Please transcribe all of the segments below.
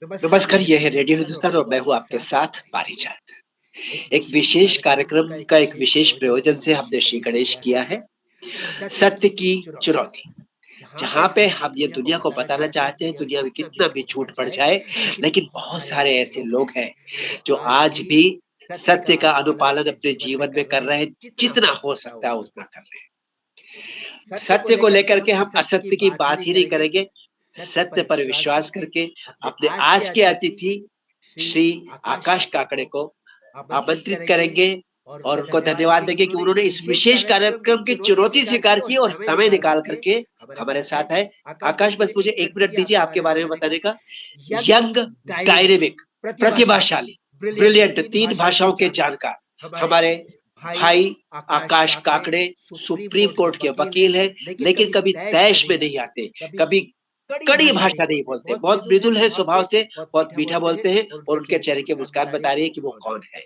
नमस्कार, ये है रेडियो हिंदुस्तान और मैं हूँ आपके साथ पारिजात। एक विशेष कार्यक्रम का एक विशेष प्रयोजन से हमने श्री गणेश किया है, सत्य की चुनौती। जहाँ पे हम ये दुनिया को बताना चाहते हैं, दुनिया में कितना भी झूठ बढ़ जाए, लेकिन बहुत सारे ऐसे लोग हैं, जो आज भी सत्य का अनुपालन अपने जीवन में कर रहे हैं, जितना हो सकता है उतना कर रहे हैं। सत्य को लेकर के हम असत्य की बात ही नहीं करेंगे, सत्य पर विश्वास करके अपने आज के अतिथि श्री आकाश काकड़े को आमंत्रित करेंगे और उनको धन्यवाद देंगे कि उन्होंने इस विशेष कार्यक्रम की चुनौती स्वीकार की और समय निकाल करके हमारे साथ है। आकाश, बस मुझे 1 मिनट दीजिए आपके बारे में बताने का। यंग, डायनेमिक, प्रतिभाशाली, ब्रिलियंट, 3 भाषाओं के जानकार हमारे भाई आकाश काकड़े सुप्रीम कोर्ट के वकील हैं, लेकिन कभी तैश में नहीं आते, कभी कड़ी भाषा नहीं बोलते, बहुत मृदुल है स्वभाव से, बहुत मीठा बोलते हैं और उनके चेहरे की मुस्कान बता रही है कि वो कौन है।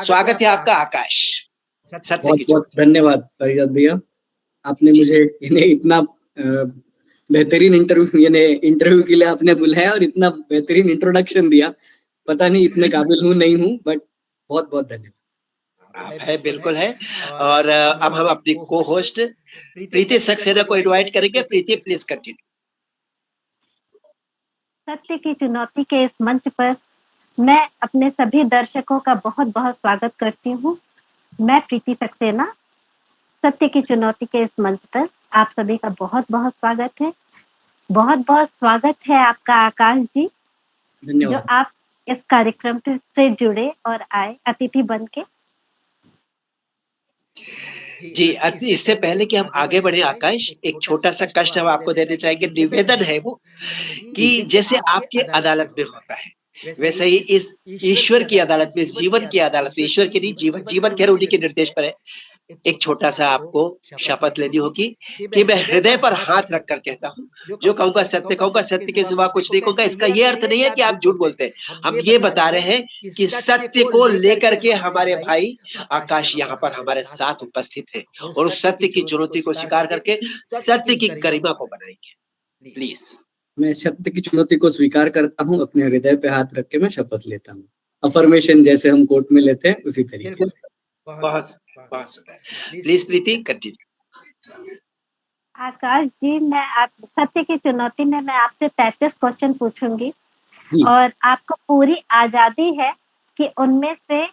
स्वागत है आपका आकाश, सत्य की बहुत-बहुत चुनौती। धन्यवाद परिजात भैया। आपने जी, मुझे इन्हें इतना बेहतरीन इंटरव्यू के लिए आपने बुलाया और इतना बेहतरीन इंट्रोडक्शन दिया। पता नहीं इतने काबिल हूँ नहीं हूँ, बट बहुत-बहुत धन्यवाद। आप है, बिल्कुल है। और अब हम अपनी को-होस्ट प्रीति सक्सेना को इनवाइट करेंगे। प्रीति, प्लीज़ कंटिन्यू। सत्य की चुनौती के इस मंच पर मैं अपने सभी दर्शकों का बहुत-बहुत स्वागत करती हूँ। मैं प्रीति सक्सेना, सत्य की चुनौती के इस मंच पर आप सभी का बहुत-बहुत स्वागत है। बहुत-बहुत स्वागत है आपका आकाश जी, जो धन्यवाद। आप इस कार्यक्रम से जुड़े और आए अतिथि बन के। जी, इससे पहले कि हम आगे बढ़े आकाश, एक छोटा-सा कष्ट हम आपको देना चाहेंगे, निवेदन है वो कि जैसे आपकी अदालत में होता है, वैसे ही इस ईश्वर की अदालत में, इस जीवन की अदालत में, ईश्वर की नहीं, जीवन जीवन खैर उन्हीं के निर्देश पर है। एक छोटा-सा आपको शपथ लेनी होगी कि मैं हृदय पर हाथ रख कर कहता हूँ, जो कहूँगा, सत्य के सिवा कुछ नहीं कहूँगा। इसका ये अर्थ नहीं है कि आप झूठ बोलते हैं। हम ये बता रहे हैं कि सत्य को लेकर के हमारे भाई आकाश यहाँ पर हमारे साथ उपस्थित हैं और उस सत्य की चुनौती को स्वीकार करके सत्य की गरिमा को बनाएँगे। प्लीज़। मैं सत्य की चुनौती को स्वीकार करता हूँ, अपने हृदय पे हाथ रख के मैं शपथ लेता हूँ। अफर्मेशन जैसे हम कोर्ट में लेते हैं, उसी तरीके से। बहुत बहुत सुंदर। Please Preeti continue. आकाश जी, मैं आप सत्य की चुनौती में मैं आपसे 35 क्वेश्चन पूछूँगी जी, और आपको पूरी आज़ादी है कि उनमें से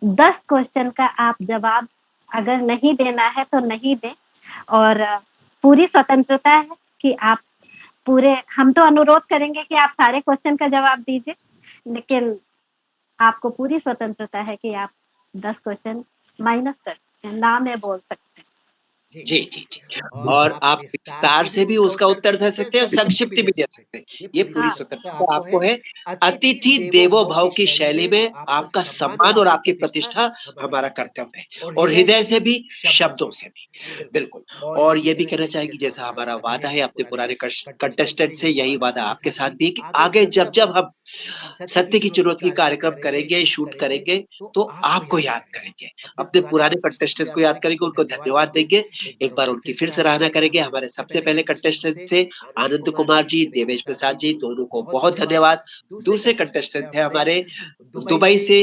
10 क्वेश्चन का आप जवाब अगर नहीं देना है तो नहीं दें और पूरी स्वतंत्रता है कि आप पूरे हम तो अनुरोध करेंगे कि आप सारे क्वेश्चन का जवाब दीजिए, लेकिन आपको पूरी स्वतंत्रता है कि आप 10 क्वेश्चन माइनस कर सकते हैं, ना में बोल सकते हैं। जी, जी, जी। और आप विस्तार से भी उसका उत्तर दे सकते हैं और संक्षिप्त भी दे सकते हैं। ये पूरी हाँ, स्वतंत्रता आपको है। अतिथि देवो भव की शैली में आपका सम्मान और आपकी प्रतिष्ठा हमारा कर्तव्य है और हृदय से भी, शब्दों से भी। बिल्कुल। और ये भी कहना चाहेंगे जैसा हमारा वादा है अपने पुराने कंटेस्टेंट से, यही वादा आपके साथ भी है कि आगे जब-जब हम सत्य की चुनौती कार्यक्रम करेंगे, शूट करेंगे, तो आपको याद करेंगे। अपने पुराने कंटेस्टेंट्स को याद करेंगे, उनको धन्यवाद देंगे। एक बार उनकी फिर सराहना करेंगे। हमारे सबसे पहले कंटेस्टेंट थे आनंद कुमार जी, देवेश प्रसाद जी, दोनों को बहुत धन्यवाद। दूसरे कंटेस्टेंट थे हमारे दुबई से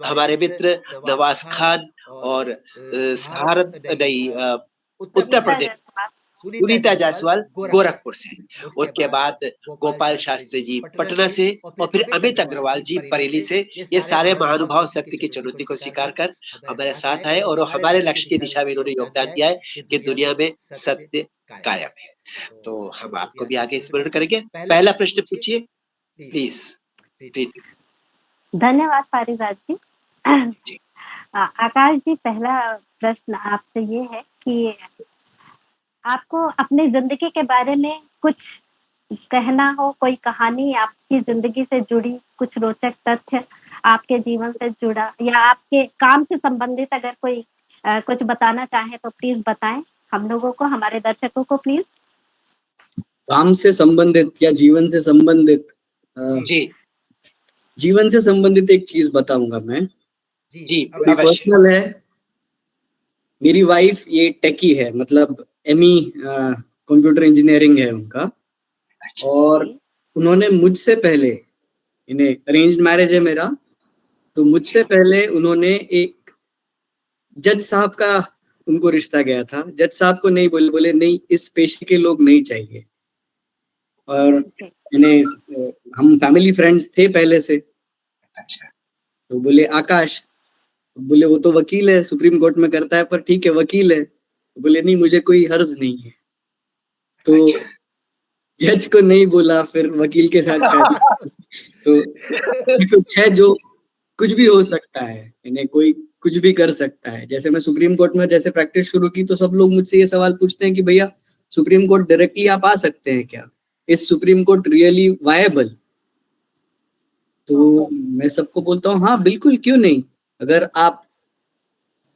हमारे मित्र नवाज़ खान और उत्तर सुनीता प्रदेश जायसवाल। सुनीता जायसवाल गोरखपुर से। उसके बाद गोपाल शास्त्री जी पटना से और फिर अमित अग्रवाल जी बरेली से। ये सारे महानुभाव सत्य की चुनौती को स्वीकार कर हमारे साथ आए और हमारे लक्ष्य की दिशा में इन्होंने योगदान दिया है कि दुनिया में सत्य कायम है। तो हम आपको भी आगे स्मरण करेंगे। पहला प्रश्न पूछिए प्लीज प्रीति धन्यवाद पारिजात जी। जी। आकाश जी, पहला प्रश्न आपसे ये है कि आपको अपनी ज़िंदगी के बारे में कुछ कहना हो, कोई कहानी आपकी ज़िंदगी से जुड़ी, कुछ रोचक तथ्य आपके जीवन से जुड़ा या आपके काम से संबंधित अगर कोई कुछ बताना चाहें तो प्लीज़ बताएँ हम लोगों को, हमारे दर्शकों को प्लीज़। काम से संबंधित या जीवन से संबंधित? जी जीवन से संबंधित एक चीज बताऊंगा मैं, जी थोड़ी अवश्य। पर्सनल है। मेरी वाइफ ये टेकी है, मतलब एमई कंप्यूटर इंजीनियरिंग है उनका, अच्छा। और उन्होंने मुझसे पहले इन्हें अरेंज्ड मैरिज है मेरा, तो मुझसे पहले उन्होंने एक जज साहब का उनको रिश्ता गया था। जज साहब को नहीं बोले नहीं इस पेशे के लोग नहीं चाहिए। और इन्हें हम फैमिली फ्रेंड्स थे पहले से, अच्छा, तो बोले आकाश, बोले वो तो वकील है, सुप्रीम कोर्ट में करता है, पर ठीक है वकील है। तो बोले नहीं मुझे कोई हर्ज नहीं है। तो अच्छा। जज को नहीं बोला, फिर वकील के साथ शादी। तो ये कुछ है जो कुछ भी हो सकता है, इन्हें कोई कुछ भी कर सकता है। जैसे मैं सुप्रीम कोर्ट में जैसे प्रैक्टिस शुरू की, तो सब लोग मुझसे ये सवाल पूछते हैं कि भैया सुप्रीम कोर्ट डायरेक्टली आप आ सकते हैं क्या, is supreme court really viable? तो मैं सबको बोलता हूँ हाँ बिल्कुल, क्यों नहीं। अगर आप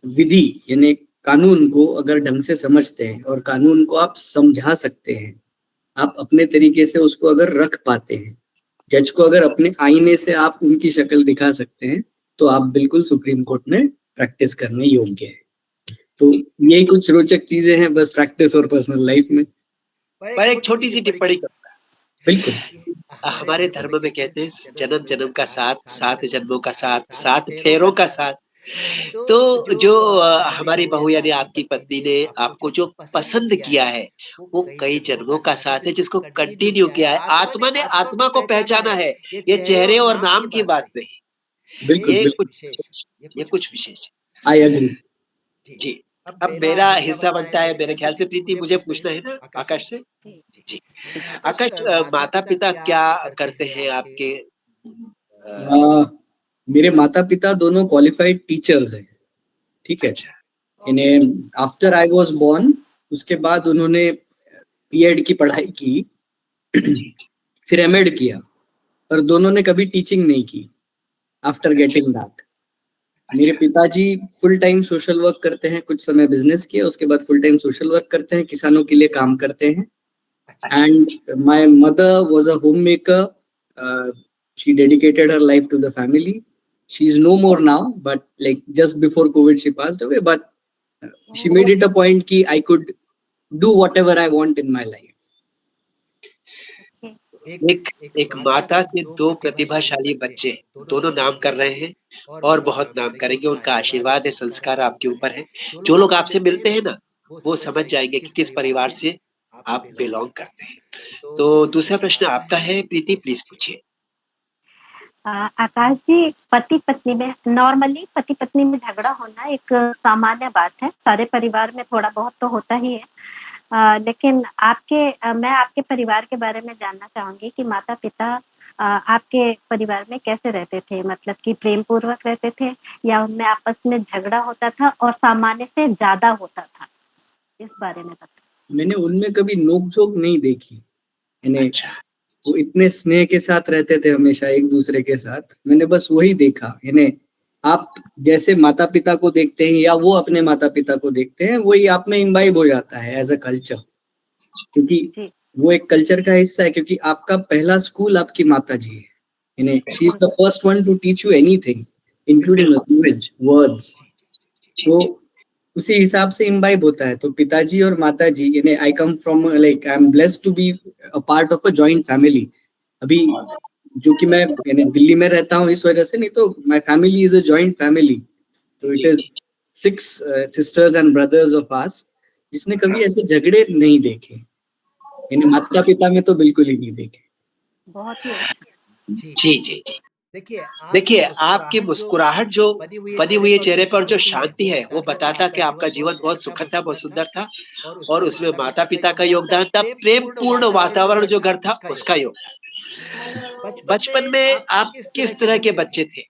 विधि यानी कानून को अगर ढंग से समझते हैं और कानून को आप समझा सकते हैं, आप अपने तरीके से उसको अगर रख पाते हैं, जज को अगर अपने आईने से आप उनकी शक्ल दिखा सकते हैं, तो आप बिल्कुल सुप्रीम कोर्ट में प्रैक्टिस करने योग्य है। तो यही कुछ रोचक चीजें हैं बस प्रैक्टिस और पर्सनल लाइफ में। पर एक छोटी सी टिप्पणी करूंगा। बिल्कुल। हमारे धर्म में कहते हैं जन्म जन्म का साथ, 7 जन्मों का साथ, 7 फेरों का साथ। तो जो हमारी बहू यानी आपकी पत्नी ने आपको जो पसंद किया है, वो कई जन्मों का साथ है जिसको कंटिन्यू किया है। आत्मा ने आत्मा को पहचाना है, ये चेहरे और नाम की बात नहीं। बिल्कुल ये बिल्कुल, कुछ विशेष है। I agree. जी, अब मेरा हिस्सा बनता है मेरे ख्याल से प्रीति मुझे पूछना है ना आकाश से? जी। आकाश माता-पिता क्या करते हैं आपके? मेरे माता पिता दोनों क्वालिफाइड टीचर्स हैं, ठीक है। अच्छा, इन्हें आफ्टर आई वाज बोर्न, उसके बाद उन्होंने बीएड की पढ़ाई की, जी, फिर एमएड किया, पर दोनों ने कभी टीचिंग नहीं की आफ्टर गेटिंग दैट। मेरे अच्छा, पिताजी फुल टाइम सोशल वर्क करते हैं, कुछ समय बिजनेस किया, उसके बाद फुल टाइम सोशल वर्क करते हैं, किसानों के लिए काम करते हैं। अच्छा, And my mother was a homemaker. She dedicated her life to the family. She's no more now, but like just before COVID, she passed away. But she made it a point कि I could do whatever I want in my life. एक एक माता के 2 प्रतिभाशाली बच्चे, दोनों नाम कर रहे हैं और बहुत नाम करेंगे, उनका आशीर्वाद है, संस्कार आपके ऊपर है। जो लोग आपसे मिलते हैं ना, वो समझ जाएँगे कि किस परिवार से आप बिलॉन्ग करते हैं। तो दूसरा प्रश्न आपका है, प्रीति प्लीज़ पूछिए। आकाश जी, पति-पत्नी में नॉर्मली पति-पत्नी में झगड़ा होना एक सामान्य बात है। सारे परिवार में थोड़ा बहुत तो होता ही है। लेकिन मैं आपके परिवार के बारे में जानना चाहूँगी कि माता-पिता आपके परिवार में कैसे रहते थे? मतलब कि प्रेम पूर्वक रहते थे या उनमें आपस में झगड़ा होता था और सामान्य से ज़्यादा होता था? इस बारे में बताइए। मैंने उनमें कभी नोक-झोंक नहीं देखी। इन्हें अच्छा, वो इतने स्नेह के साथ रहते थे हमेशा एक दूसरे के साथ। मैंने बस वही देखा। इन्हें आप जैसे माता पिता को देखते हैं या वो अपने माता पिता को देखते हैं, वही आप में इम्बाइब हो जाता है एज अ कल्चर, क्योंकि जी, वो एक कल्चर का हिस्सा है। क्योंकि आपका पहला स्कूल आपकी माता जी है। इन्हें शी इज बिल्कुल। The first one to teach you anything including बिल्कुल। Language words. जी, तो जी। उसी हिसाब से इम्बाइब होता है। तो पिताजी और माताजी, यानी I come from like I am blessed to be a part of a joint family. अभी जो कि मैं यानी दिल्ली में रहता हूँ इस वजह से, नहीं तो my family is a joint family. तो इट जी, इज जी, 6 sisters and brothers of us, जिसने कभी ऐसे झगड़े नहीं देखे। यानी माता पिता में तो बिल्कुल ही नहीं देखे। बहुत ही अच्छा। जी, जी, जी। देखिए, आपकी मुस्कुराहट जो बनी हुई है चेहरे पर जो शांति है, वो बताता है कि आपका जीवन बहुत सुखद था, बहुत सुंदर था और उसमें माता-पिता का योगदान था, प्रेमपूर्ण वातावरण जो घर था, उसका योगदान। बचपन में आप किस तरह के बच्चे थे?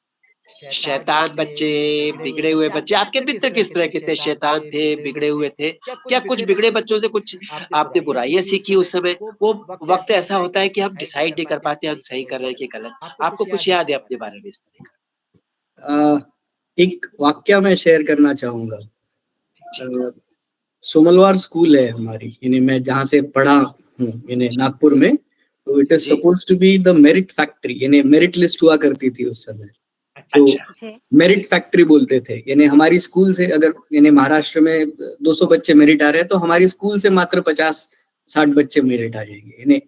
शैतान बच्चे, बिगड़े हुए बच्चे, आपके मित्र किस तरह के थे? शैतान थे, बिगड़े हुए थे? क्या कुछ बिगड़े बच्चों से कुछ आपने बुराइयाँ सीखी उस समय? वो वक़्त ऐसा होता है कि हम डिसाइड नहीं कर पाते हम सही कर रहे हैं कि गलत। आपको कुछ याद है अपने बारे में इस तरह का? एक वाक्य मैं शेयर करना चाहूंगा। जी, सोमलवार स्कूल है हमारी, यानी मैं जहाँ से पढ़ा हूँ, यानी नागपुर में। तो इट इज जी, suppose to be the merit factory, यानी मेरिट लिस्ट हुआ करती थी उस समय। तो अच्छा, जी, मेरिट फैक्ट्री बोलते थे। यानी हमारी स्कूल से अगर यानी महाराष्ट्र में 200 बच्चे मेरिट आ रहे हैं, तो हमारी स्कूल से मात्र 50-60 बच्चे मेरिट आ जाएंगे। यानी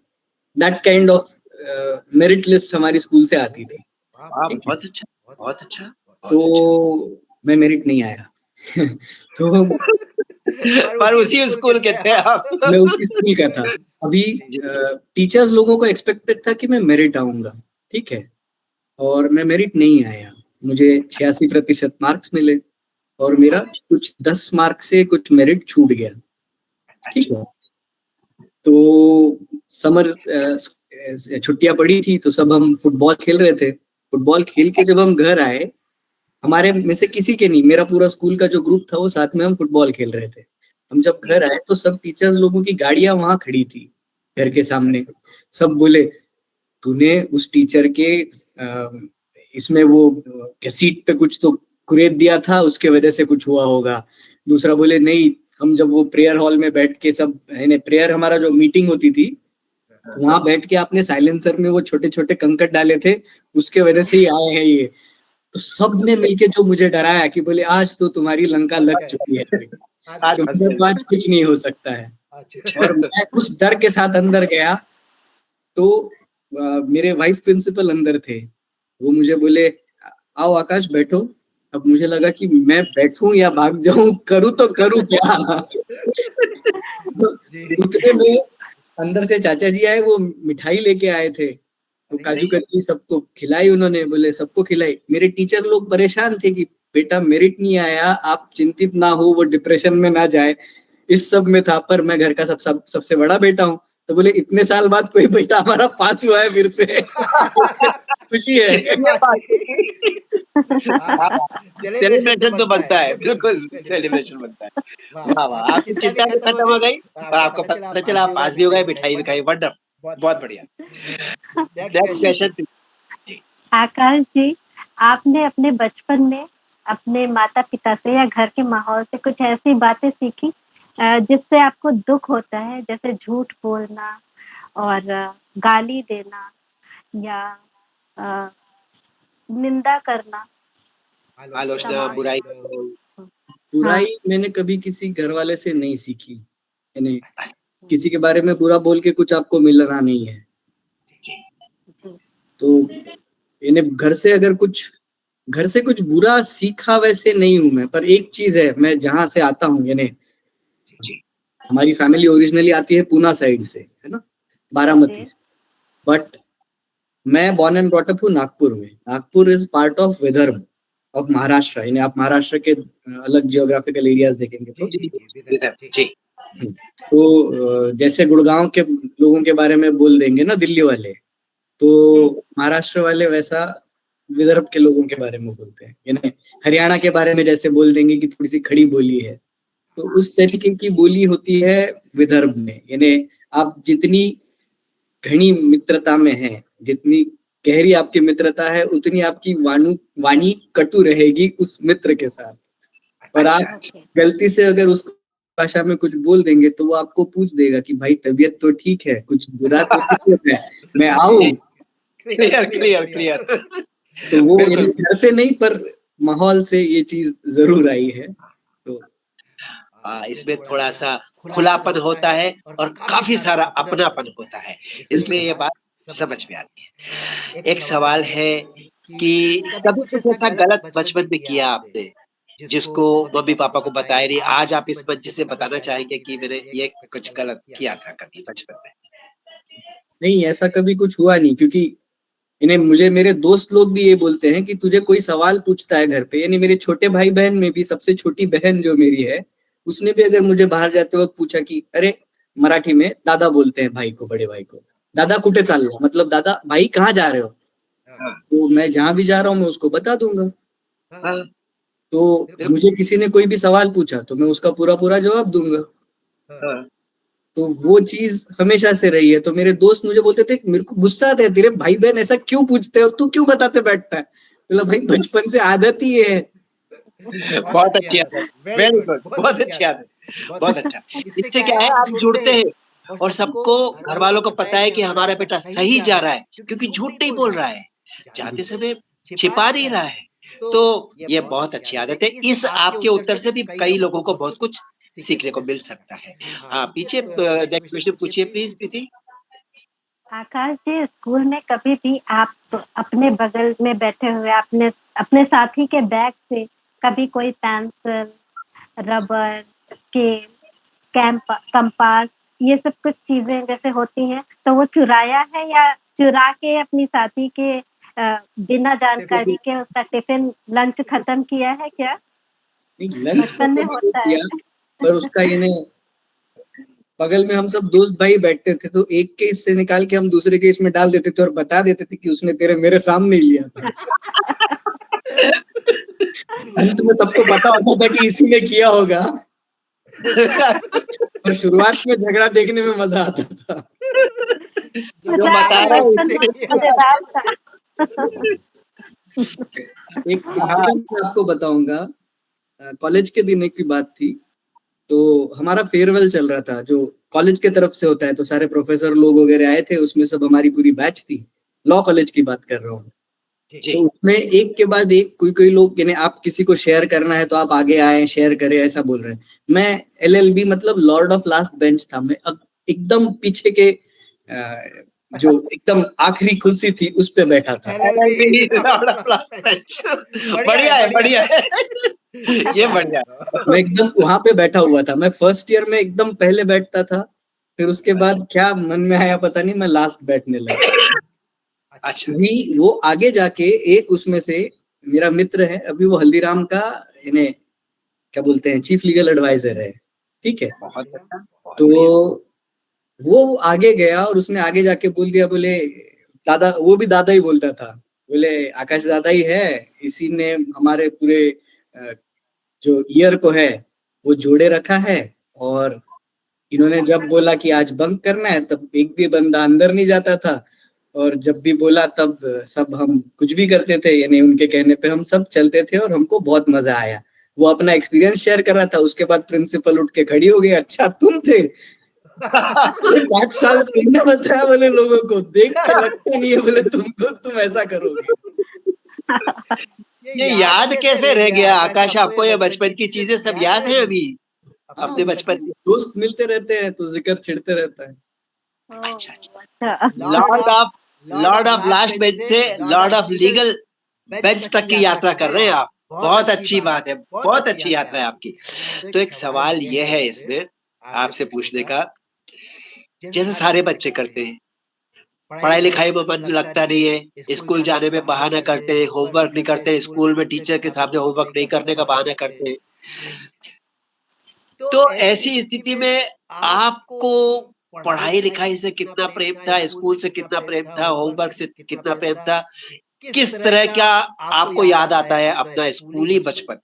that kind of merit list हमारी स्कूल से आती थी, वाह! ठीक है? बहुत अच्छा, बहुत अच्छा, बहुत अच्छा। तो मैं मेरिट नहीं आया। तो पर उसी स्कूल के थे आप। मैं उसी स्कूल का था। अभी जी, टीचर्स लोगों को एक्सपेक्टेड था कि मैं मेरिट आऊँगा, ठीक है? और मैं मेरिट नहीं आया। मुझे 86% मार्क्स मिले और मेरा कुछ 10 मार्क से कुछ मेरिट छूट गया, ठीक अच्छा। है? तो समर छुट्टियाँ पड़ी थी तो सब हम फुटबॉल खेल रहे थे। फुटबॉल खेल के जब हम घर आए, हमारे में से किसी के नहीं, मेरा पूरा स्कूल का जो ग्रुप था वो साथ में हम फुटबॉल खेल रहे थे। हम जब घर आए तो सब टीचर्स लोगों की गाड़ियाँ वहाँ खड़ी थी, घर के सामने। सब बोले, "तूने उस टीचर के इसमें वो सीट पे कुछ तो कुरेद दिया था, उसके वजह से कुछ हुआ होगा।" दूसरा बोले, "नहीं, हम जब वो प्रेयर हॉल में बैठ के सब है ना, प्रेयर हमारा जो मीटिंग होती थी, तो वहाँ बैठ के आपने साइलेंसर में वो छोटे-छोटे कंकड़ डाले थे, उसके वजह से ही आए हैं ये।" तो सबने मिलके जो मुझे डराया कि बोले, "आज तो तुम्हारी लंका लग चुकी है अभी, आज फँस तुमसे गए। तो आज कुछ नहीं हो सकता है।" और अच्छा। मैं उस डर के साथ अंदर गया, तो मेरे वाइस प्रिंसिपल अंदर थे। वो मुझे बोले, "आओ आकाश बैठो।" अब मुझे लगा कि मैं बैठूँ या भाग जाऊँ, करूँ तो करूँ क्या? उतने में अंदर से चाचा जी आए, वो मिठाई लेके आए थे। तो काजू नहीं, कतली सबको खिलाई उन्होंने, बोले सबको खिलाई। मेरे टीचर लोग परेशान थे कि बेटा मेरिट नहीं आया, आप चिंतित ना हो, वो डिप्रेशन में ना जाए। इस सब में था, पर मैं घर का सबसे बड़ा बेटा हूँ। तो बोले इतने साल बाद कोई बेटा हमारा पास हुआ है फिर से। खुशी है। ये बात हाँ, सेलिब्रेशन तो बनता है, बिल्कुल सेलिब्रेशन बनता है। वाह, वाह! आपकी चिंता भी खत्म हो गई और आपको पता चला आप पास भी हो गए, मिठाई भी खाई, वंडरफुल बहुत बढ़िया। नेक्स्ट क्वेश्चन जी, आकाश जी, आपने अपने बचपन में अपने माता-पिता से या घर के माहौल से कुछ ऐसी बातें सीखी जिससे आपको दुःख होता है, जैसे झूठ बोलना और गाली देना या अ, निंदा करना आलोचना, समाज बुराई हाँ, बुराई मैंने कभी किसी घर वाले से नहीं सीखी। यानी किसी के बारे में बुरा बोल के कुछ आपको मिलना नहीं है। जी, जी, तो यानी घर से कुछ बुरा सीखा वैसे नहीं हूँ मैं, पर एक चीज़ है, मैं जहाँ से आता हूँ यानी जी, हमारी फैमिली ओरिजिनली आती है पूना साइड से, है ना? बारामती जी, से। बट मैं बोर्न एंड ब्रॉट अप हूँ नागपुर में। Nagpur is part of Vidarbha of Maharashtra, यानी आप महाराष्ट्र के अलग जियोग्राफिकल एरियाज़ देखेंगे तो। जी, विदर्भ जी, हुँ, तो जैसे गुड़गाँव के लोगों के बारे में बोल देंगे ना दिल्ली वाले, जी, तो महाराष्ट्र वाले वैसा विदर्भ के लोगों के बारे में बोलते हैं। यानी हरियाणा के बारे में जैसे बोल देंगे कि थोड़ी-सी खड़ी बोली है, तो उस तरीके की बोली होती है विदर्भ में। यानी आप जितनी घनी मित्रता में हैं, जितनी गहरी आपकी मित्रता है, उतनी आपकी वाणी कटु रहेगी उस मित्र के साथ। और अच्छा, आप अच्छा। ओके, गलती से अगर उस भाषा में कुछ बोल देंगे, तो वो आपको पूछ देगा कि भाई तबीयत तो ठीक है, कुछ बुरा तो नहीं है, मैं जी, आऊँ? Clear, clear, clear. तो वो यानी बिल्कुल। घर से नहीं, पर माहौल से ये चीज़ ज़रूर आई है। तो इसमें थोड़ा-सा खुलापन होता है और काफ़ी सारा अपनापन होता है, इसलिए ये बात समझ में आती है। एक सवाल है कि कभी कुछ ऐसा गलत बचपन में किया आपने, जिसको मम्मी-पापा को बताया नहीं, आज आप इस मंच से बताना चाहेंगे कि मैंने ये कुछ गलत किया था कभी बचपन में? नहीं, ऐसा कभी कुछ हुआ नहीं, क्योंकि इन्हें मुझे मेरे दोस्त लोग भी ये बोलते हैं कि तुझे कोई सवाल पूछता है घर पे, यानी मेरे छोटे भाई-बहन में भी सबसे छोटी बहन जो मेरी है, उसने भी अगर मुझे बाहर जाते वक़्त पूछा कि अरे! मराठी में दादा बोलते हैं भाई को, बड़े भाई को। दादा कुठे चालला? मतलब दादा भाई कहाँ जा रहे हो? हाँ, तो मैं जहाँ भी जा रहा हूँ मैं उसको बता दूँगा। हाँ, तो बिल्कुल, मुझे किसी ने कोई भी सवाल पूछा तो मैं उसका पूरा-पूरा जवाब दूँगा। हाँ, तो वो चीज़ हमेशा से रही है। तो मेरे दोस्त मुझे बोलते थे, मेरे को गुस्सा आता है, तेरे भाई-बहन ऐसा क्यों पूछते हैं और तू क्यों बताते बैठता है? बोला भाई बचपन से आदत ही ये है। बहुत अच्छी आदत, वेरी गुड, बहुत अच्छी आदत, बहुत अच्छा। इससे क्या है आप जुड़ते हैं और सबको घरवालों को पता है कि हमारा बेटा सही जा रहा है, क्योंकि झूठ नहीं बोल रहा है, जाते समय छिपा नहीं रहा है। तो ये बहुत अच्छी आदत है। इस आपके उत्तर से भी कई लोगों को बहुत कुछ सीखने को मिल सकता है। हाँ, पीछे नेक्स्ट क्वेश्चन पूछिए प्लीज़ प्रीति। आकाश जी, स्कूल में कभी भी आप अपने बगल में बैठे हुए अपने अपने साथी के बैग से कभी कोई पेंसिल, रबर, स्केल, कंपास, ये सब कुछ चीजें जैसे होती हैं, तो वो चुराया है या चुरा के अपनी साथी के बिना जानकारी के उसका टिफिन लंच खत्म किया है क्या? नहीं, लंच तो बचपन में कभी नहीं होता है। किया, पर उसका बगल में हम सब दोस्त भाई बैठते थे, तो एक के हिस्से निकाल के हम दूसरे के इसमें डाल देते थे और बता देते थे कि उसने तेरे मेरे सामने ही लिया था। अंत में सबको पता होता था कि इसी ने किया होगा, और शुरुआत में झगड़ा देखने में मजा आता था। जो बता रहा है बचपन उसी बहुत ने मजेदार था। एक हाँ, इंसिडेंट मैं आपको बताऊंगा। कॉलेज के दिन की बात थी। तो हमारा फेयरवेल चल रहा था, जो कॉलेज के तरफ से होता है, तो सारे प्रोफेसर लोग वगैरह आए थे, उसमें सब हमारी पूरी बैच थी। लॉ कॉलेज की बात कर रहा हूँ। जी। तो उसमें एक के बाद एक कोई कोई लोग, यानी आप किसी को शेयर करना है तो आप आगे आए शेयर करें, ऐसा बोल रहे हैं। मैं एलएलबी मतलब लॉर्ड ऑफ लास्ट बेंच था, मैं अब एकदम पीछे के जो एकदम आखिरी कुर्सी थी उस पे बैठा था। LLB लौड़ा प्लस बेंच बढ़िया है ये बढ़िया मैं है। एकदम वहां पे बैठा हुआ था। मैं फर्स्ट ईयर में एकदम पहले बैठता था, फिर उसके बाद क्या मन में आया पता नहीं, मैं लास्ट बैठने लगा। अच्छा, अभी वो आगे जाके एक उसमें से मेरा मित्र है, अभी वो हल्दीराम का इन्हें क्या बोलते हैं, चीफ लीगल एडवाइजर है। ठीक है। बहुत अच्छा, बहुत तो बढ़िया। वो आगे गया और उसने आगे जाके बोल दिया, बोले दादा, वो भी दादा ही बोलता था, बोले आकाश दादा ही है, इसी ने हमारे पूरे जो ईयर को है वो जोड़े रखा है। और इन्होंने जब बोला कि आज बंक करना है, तब एक भी बंदा अंदर नहीं जाता था, और जब भी बोला तब सब हम कुछ भी करते थे, यानी उनके कहने पे हम सब चलते थे, और हमको बहुत मजा आया। वो अपना एक्सपीरियंस शेयर कर रहा था। उसके बाद प्रिंसिपल उठ के खड़ी हो गई, अच्छा तुम थे? 8 साल तुमने बताया बोले लोगों को, देख के लगता नहीं है बोले तुमको तुम ऐसा करोगे। ये याद कैसे रह गया आकाश, आपको ये बचपन की चीजें सब याद है अभी हाँ, अपने बचपन की? दोस्त मिलते रहते हैं तो जिक्र छिड़ते रहता है। अच्छा, अच्छा। लॉर्ड ऑफ लास्ट बेंच से लॉर्ड ऑफ लीगल बेंच तक की यात्रा कर रहे हैं आप। बहुत अच्छी बात है, बहुत अच्छी यात्रा है आपकी। तो एक सवाल ये है इसमें आपसे पूछने का, जैसे सारे बच्चे करते हैं, पढ़ाई लिखाई में मन लगता नहीं है, स्कूल जाने में बहाना करते हैं, होमवर्क नहीं करते, स्कूल में टीचर के सामने होमवर्क नहीं करने का बहाना करते हैं। तो ऐसी स्थिति में आपको पढ़ाई लिखाई से कितना प्रेम था, स्कूल से कितना प्रेम था, होमवर्क से कितना प्रेम था? किस तरह का आपको याद आता है अपना स्कूली बचपन?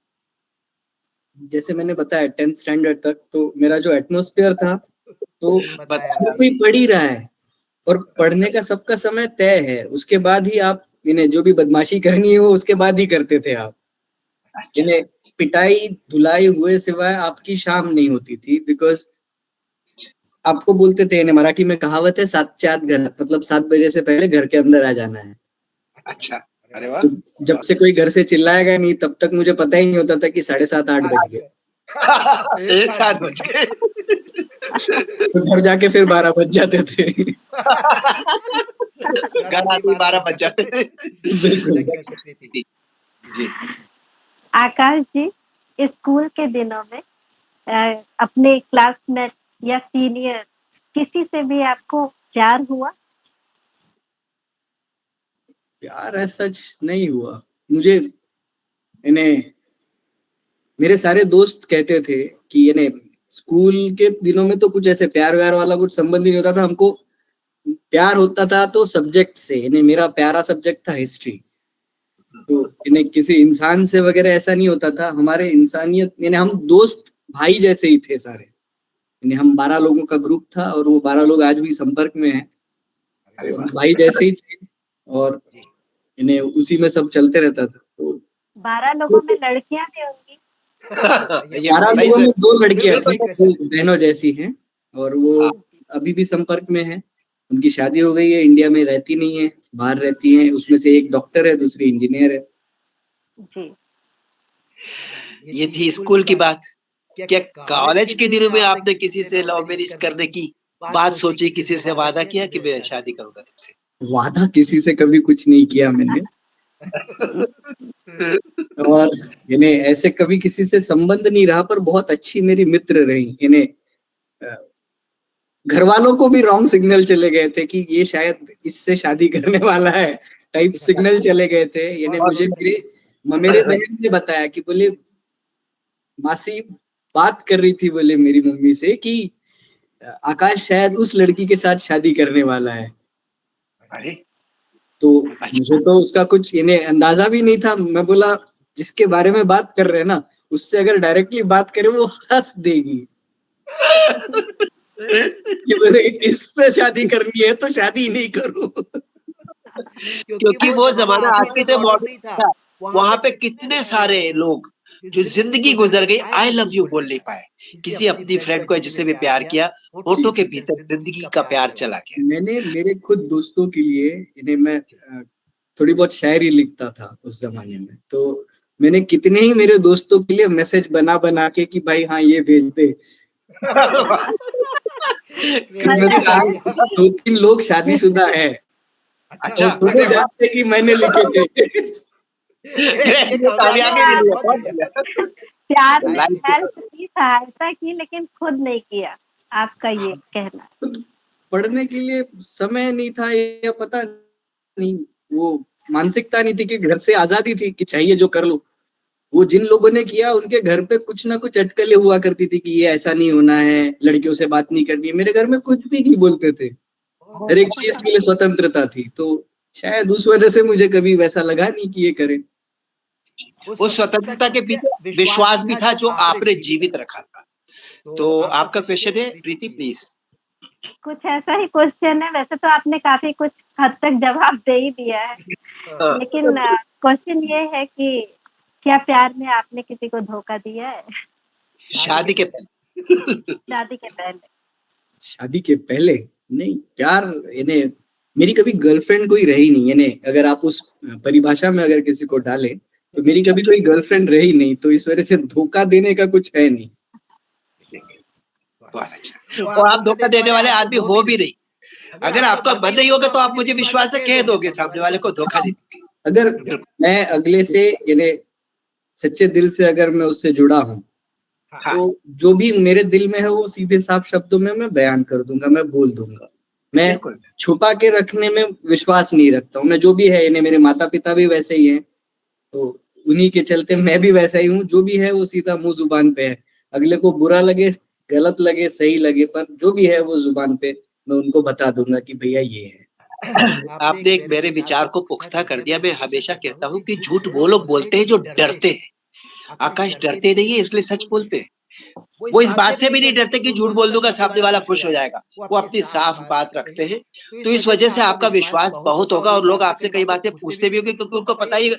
जैसे मैंने बताया 10th स्टैंडर्ड तक तो मेरा जो एटमोस्फेयर था, तो हर बताया। कोई पढ़ ही रहा है, और पढ़ने का सबका समय तय है। उसके बाद ही आप इन्हें जो भी बदमाशी करनी है वो उसके बाद ही करते थे आप। अच्छा, इन्हें पिटाई धुलाई हुए सिवाय आपकी शाम नहीं होती थी, बिकॉज आपको बोलते थे, इन्हें मराठी में कहावत है, 7च्या आत घर, मतलब 7 बजे से पहले घर के अंदर आ जाना है। अच्छा, अरे वाह! तो जब से कोई घर से चिल्लाएगा नहीं, तब तक मुझे पता ही नहीं होता था कि 7:30-8 बज गए। एक साथ बच गए। तो घर जाके फिर 12 बज जाते थे। घर आते ही 12 बज जाते थे। बिल्कुल। जी, जी। आकाश जी, स्कूल के दिनों में अपने क्लासमेट या सीनियर किसी से भी आपको प्यार हुआ? प्यार ऐसा सच नहीं हुआ मुझे। इन्हें मेरे सारे दोस्त कहते थे कि इन्हें स्कूल के दिनों में तो कुछ ऐसे प्यार व्यार वाला कुछ संबंध ही नहीं होता था। हमको प्यार होता था तो सब्जेक्ट से, इन्हें मेरा प्यारा सब्जेक्ट था हिस्ट्री। तो इन्हें किसी इंसान से वगैरह ऐसा नहीं होता था। हमारे इंसानियत, यानी हम दोस्त भाई जैसे ही थे सारे। यानी हम 12 लोगों का ग्रुप था, और वो 12 लोग आज भी संपर्क में हैं। अरे तो हम वाह! भाई जैसे ही थे, और इन्हें उसी में सब चलते रहता था। तो 12 लोगों में लड़कियां भी होंगी। ये 12 सही लोगों से में 2 लड़कियां बिल्कुल थी, सही वो क्वेश्चन। बहनों जैसी हैं, और वो हाँ, अभी भी संपर्क में है। उनकी शादी हो गई है, इंडिया में रहती नहीं है, बाहर रहती है। उसमें से एक डॉक्टर है, दूसरी इंजीनियर है। जी। ये थी स्कूल की बात। क्या कॉलेज के दिनों में आपने किसी से लव मैरिज करने की बात सोची, किसी से वादा किया कि मैं शादी करूँगा तुमसे? वादा किसी से कभी कुछ नहीं किया मैंने। और यानी ऐसे कभी किसी से संबंध नहीं रहा, पर बहुत अच्छी मेरी मित्र रही। यानी घर वालों को भी रॉन्ग सिग्नल चले गए थे कि ये शायद इससे शादी करने वाला है, टाइप सिग्नल चले गए थे। यानी मुझे मेरे बहन ने बताया कि बोले मासी बात कर रही थी, बोले मेरी मम्मी से कि आकाश शायद उस लड़की के साथ शादी करने वाला है। अरे! तो अच्छा। मुझे तो उसका कुछ यानी अंदाजा भी नहीं था। मैं बोला जिसके बारे में बात कर रहे हैं ना, उससे अगर डायरेक्टली बात करें वो हंस देगी कि बोले इससे शादी करनी है तो शादी नहीं करूं। क्योंकि वो ज़माना आज की तरह मॉडर्न नहीं था। वहाँ पे कितने सारे लोग जो ज़िंदगी गुज़र गई, आई लव यू बोल नहीं पाए। किसी अपनी फ्रेंड को जिससे भी प्यार किया, होठों के भीतर ज़िंदगी का प्यार चला गया। मैंने मेरे खुद दोस्तों के लिए यानी मैं थोड़ी बहुत शायरी लिखता था उस जमाने में, तो मैंने कितने ही मेरे दोस्तों के लिए मैसेज बना बना के कि भाई हाँ ये भेज दे। इनमें से आज 2-3 लोग शादीशुदा है अच्छा, और अरे दोनों वाह! जानते कि मैंने लिखे थे। ये कामयाबी मिली है, बहुत बढ़िया। प्यार में लाइफ के हेल्प की, सहायता की, लेकिन खुद नहीं किया, आपका ये कहना। खुद पढ़ने के लिए समय नहीं था या पता नहीं, वो मानसिकता नहीं थी कि घर से आजादी थी कि चाहिए जो कर लो। वो जिन लोगों ने किया उनके घर पे कुछ ना कुछ अटकलें हुआ करती थी कि ये ऐसा नहीं होना है, लड़कियों से बात नहीं करनी है। मेरे घर में कुछ भी नहीं बोलते थे, हर बहुत एक चीज अच्छा। के लिए स्वतंत्रता थी। तो शायद उस वजह से मुझे कभी वैसा लगा नहीं कि ये करें। उस स्वतंत्रता के पीछे विश्वास भी था जो आपने जीवित रखा था। तो आपका क्वेश्चन है प्रीति प्लीज़। कुछ ऐसा ही क्वेश्चन है, वैसे तो आपने काफ़ी कुछ हद तक जवाब दे ही दिया है। हाँ। लेकिन क्वेश्चन ये है कि क्या प्यार में आपने किसी को धोखा दिया है? शादी के पहले। शादी के पहले? शादी के पहले नहीं, प्यार यानी मेरी कभी गर्लफ्रेंड कोई रही नहीं। यानी अगर आप उस परिभाषा में अगर किसी को डालें तो मेरी कभी कोई गर्लफ्रेंड रही नहीं, तो इस वजह से धोखा देने का कुछ है नहीं। बहुत अच्छा। और आप धोखा देने वाले आदमी हो भी नहीं। अगर आपका मन नहीं होगा तो आप मुझे विश्वास से कह दोगे सामने वाले को धोखा नहीं दोगे। अगर बिल्कुल। मैं अगले से यानी सच्चे दिल से अगर मैं उससे जुड़ा हूँ हाँ, तो जो भी मेरे दिल में है वो सीधे साफ शब्दों में मैं बयान कर दूंगा, मैं बोल दूंगा। मैं बिल्कुल। छुपा के रखने में विश्वास नहीं रखता हूँ। मैं जो भी है यानी मेरे माता पिता भी वैसे ही हैं, तो उन्हीं के चलते मैं भी वैसा ही हूँ। जो भी है वो सीधा मुंह जुबान पे है। अगले को बुरा लगे, गलत लगे, सही लगे, पर जो भी है वो जुबान पे मैं उनको बता दूंगा कि भैया ये है। आपने एक मेरे विचार को पुख्ता कर दिया। मैं हमेशा कहता हूँ कि झूठ वो लोग बोलते हैं जो डरते हैं। आकाश डरते नहीं है इसलिए सच बोलते हैं। वो इस बात से भी नहीं डरते कि झूठ बोल दूँगा सामने वाला खुश हो जाएगा। वो अपनी साफ बात रखते हैं। तो इस वजह से आपका विश्वास बहुत होगा और लोग आपसे कई बातें पूछते भी होंगे क्योंकि उनको पता ही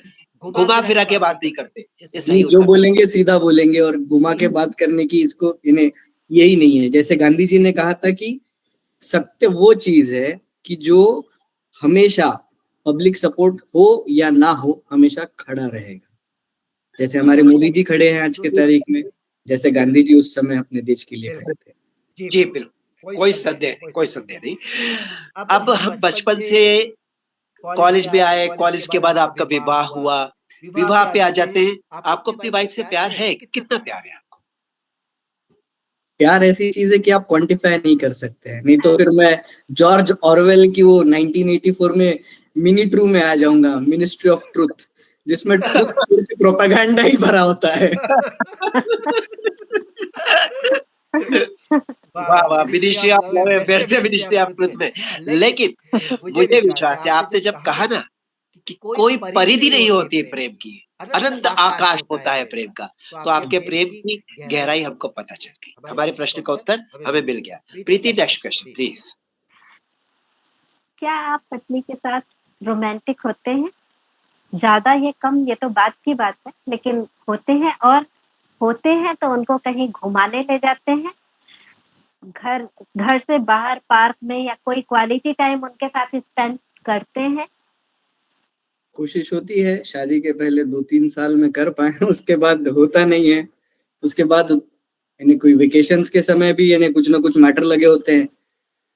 घुमा-फिरा के बात नहीं करते। ये सही नहीं, जो उत्तर है। बोलेंगे सीधा बोलेंगे और घुमा के बात करने की इसको इन्हें यही नहीं है। जैसे गांधी जी ने कहा था कि सत्य वो चीज है कि जो हमेशा पब्लिक सपोर्ट हो या ना हो हमेशा खड़ा रहेगा। जैसे हमारे मोदी जी खड़े हैं आज के तारीख में, जैसे गांधी जी उस समय अपने देश के लिए खड़े थे। जी, बिल्कुल। कोई संदेह नहीं, कोई संदेह नहीं। अब हम बचपन से कॉलेज में आए, कॉलेज के बाद आपका विवाह हुआ। विवाह पे आ जाते हैं। आपको अपनी वाइफ से प्यार है? कितना प्यार है आपको? प्यार ऐसी चीज है कि आप क्वांटिफाई नहीं कर सकते हैं। नहीं तो फिर मैं जॉर्ज ऑरवेल की वो 1984 में मिनी ट्रू में आ जाऊंगा, मिनिस्ट्री ऑफ ट्रुथ, जिसमें ट्रुथ प्रोपेगेंडा ही भरा होता है। वाह, वाह! मिनिस्ट्री ऑफ लव है, फिर से मिनिस्ट्री ऑफ ट्रुथ में। लेकिन मुझे विश्वास है आपने जब कहा ना कि कोई परिधि नहीं होती प्रेम की, अनंत आकाश होता है प्रेम का, तो आपके प्रेम की गहराई हमको पता चल गई। हमारे प्रश्न का उत्तर हमें मिल गया। प्रीति नेक्स्ट क्वेश्चन प्लीज़। क्या आप पत्नी के साथ रोमांटिक होते हैं? ज़्यादा या कम ये तो बात की बात है, लेकिन होते हैं, और होते हैं तो उनको कहीं घुमाने ले जाते हैं? घर घर से बाहर पार्क में या कोई क्वालिटी टाइम उनके साथ स्पेंड करते हैं? कोशिश होती है शादी के पहले 2-3 साल में कर पाए, उसके बाद होता नहीं है। उसके बाद यानी कोई वेकेशंस के समय भी यानी कुछ ना कुछ मैटर लगे होते हैं।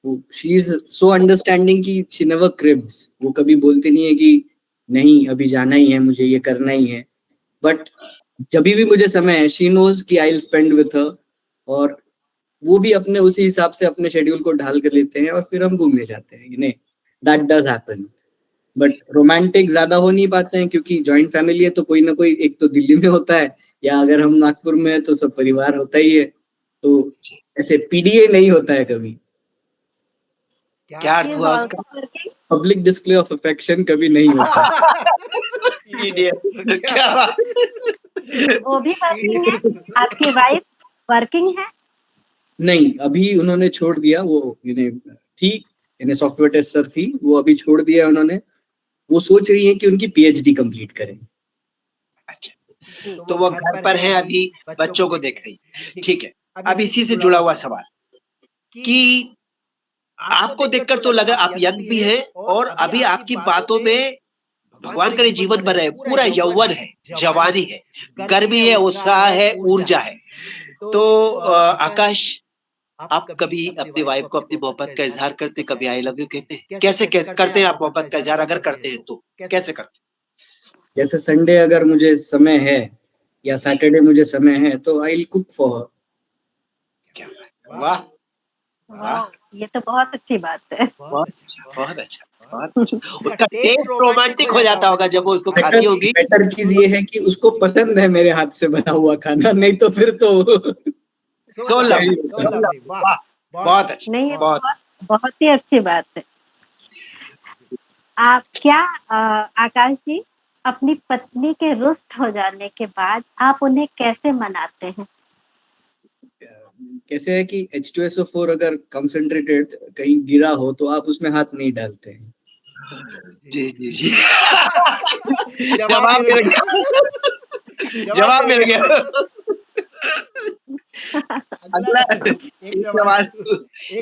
शी इज सो अंडरस्टैंडिंग कि शी नेवर क्रिब्स, वो कभी बोलती नहीं है कि नहीं अभी जाना ही है, मुझे ये करना ही है। बट जब भी मुझे समय है, शी नोज कि I will spend with her, और वो भी अपने उसी हिसाब से अपने शेड्यूल को ढाल कर लेते हैं और फिर हम घूमने जाते हैं, नहीं that does happen. But romantic ज्यादा हो नहीं पाते हैं क्योंकि जॉइंट फैमिली है, तो कोई ना कोई एक तो दिल्ली में होता है, या अगर हम नागपुर में है तो सब परिवार होता ही है, तो ऐसे पीडीए नहीं होता है कभी। क्या अर्थ He is हुआ also उसका? working. Public display of affection कभी नहीं होता। Idiot. क्या बात? वो भी वर्किंग है, आपकी वाइफ वर्किंग है? नहीं, अभी उन्होंने छोड़ दिया, वो थी सॉफ्टवेयर टेस्टर थी, वो अभी छोड़ दिया उन्होंने। वो सोच रही है कि उनकी पीएचडी कंप्लीट करें। अच्छा, जी। तो वो घर पर है अभी, बच्चों को देख रही है। ठीक है, अब इसी से जुड़ा हुआ सवाल कि आपको देखकर तो लगा आप यंग भी हैं और अभी आपकी बातों में भगवान करे जीवन भर है, पूरा यौवन है, जवानी है, गर्मी है, उत्साह है, ऊर्जा है। तो आकाश, आप कभी अपनी वाइफ को अपनी मोहब्बत का इजहार करते हैं, कभी आई लव यू कहते हैं? कैसे करते हैं आप मोहब्बत का इजहार, अगर करते हैं तो कैसे करते जैसे संडे अगर मुझे समय है या सैटरडे मुझे समय है तो I will cook for her. हैं? क्या बात है। वाह वाह, वाह, ये तो बहुत अच्छी बात है। बहुत अच्छा, बहुत अच्छा, बहुत अच्छा। उसका टेस्ट रोमांटिक हो जाता होगा जब वो उसको खाती बेटर होगी। बेटर चीज ये है कि उसको पसंद है मेरे हाथ से बना हुआ खाना, नहीं तो फिर तो सो लवली, सो लवली, वाह, बहुत अच्छा, नहीं, ये बहुत। बहुत बहुत ही अच्छी बात है। आप क्या आकाश जी, अपनी पत्नी के रुष्ट हो जाने के बाद आप उन्हें कैसे मनाते हैं? कैसे है कि H2SO4 अगर कंसंट्रेटेड कहीं गिरा हो तो आप उसमें हाथ नहीं डालते हैं। जी जी जी। जवाब मिल गया, जवाब मिल गया। अगला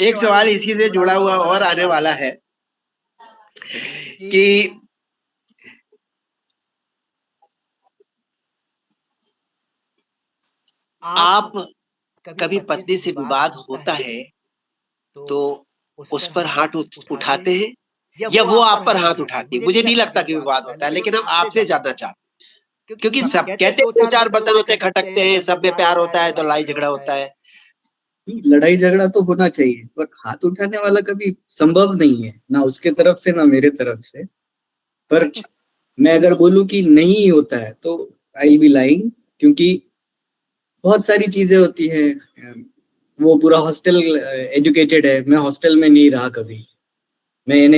एक सवाल इसी से जुड़ा हुआ और आने वाला है कि आप कभी पत्नी से विवाद होता है तो उस पर हाथ उठाते हैं या वो आप पर हाथ उठाती है? मुझे नहीं लगता कि विवाद होता है, लेकिन हम आपसे जानना चाहते हैं क्योंकि सब कहते हैं दो चार बर्तन होते हैं, खटकते हैं, सब में प्यार होता है तो लड़ाई झगड़ा होता है। लड़ाई झगड़ा तो होना चाहिए, पर हाथ उठाने वाला कभी संभव नहीं है, ना उसके तरफ से ना मेरे तरफ से। पर मैं अगर बोलूं कि नहीं होता है तो आई विल बी लाइंग, क्योंकि बहुत सारी चीजें होती हैं। वो पूरा हॉस्टल एजुकेटेड है, मैं हॉस्टल में नहीं रहा कभी। मैं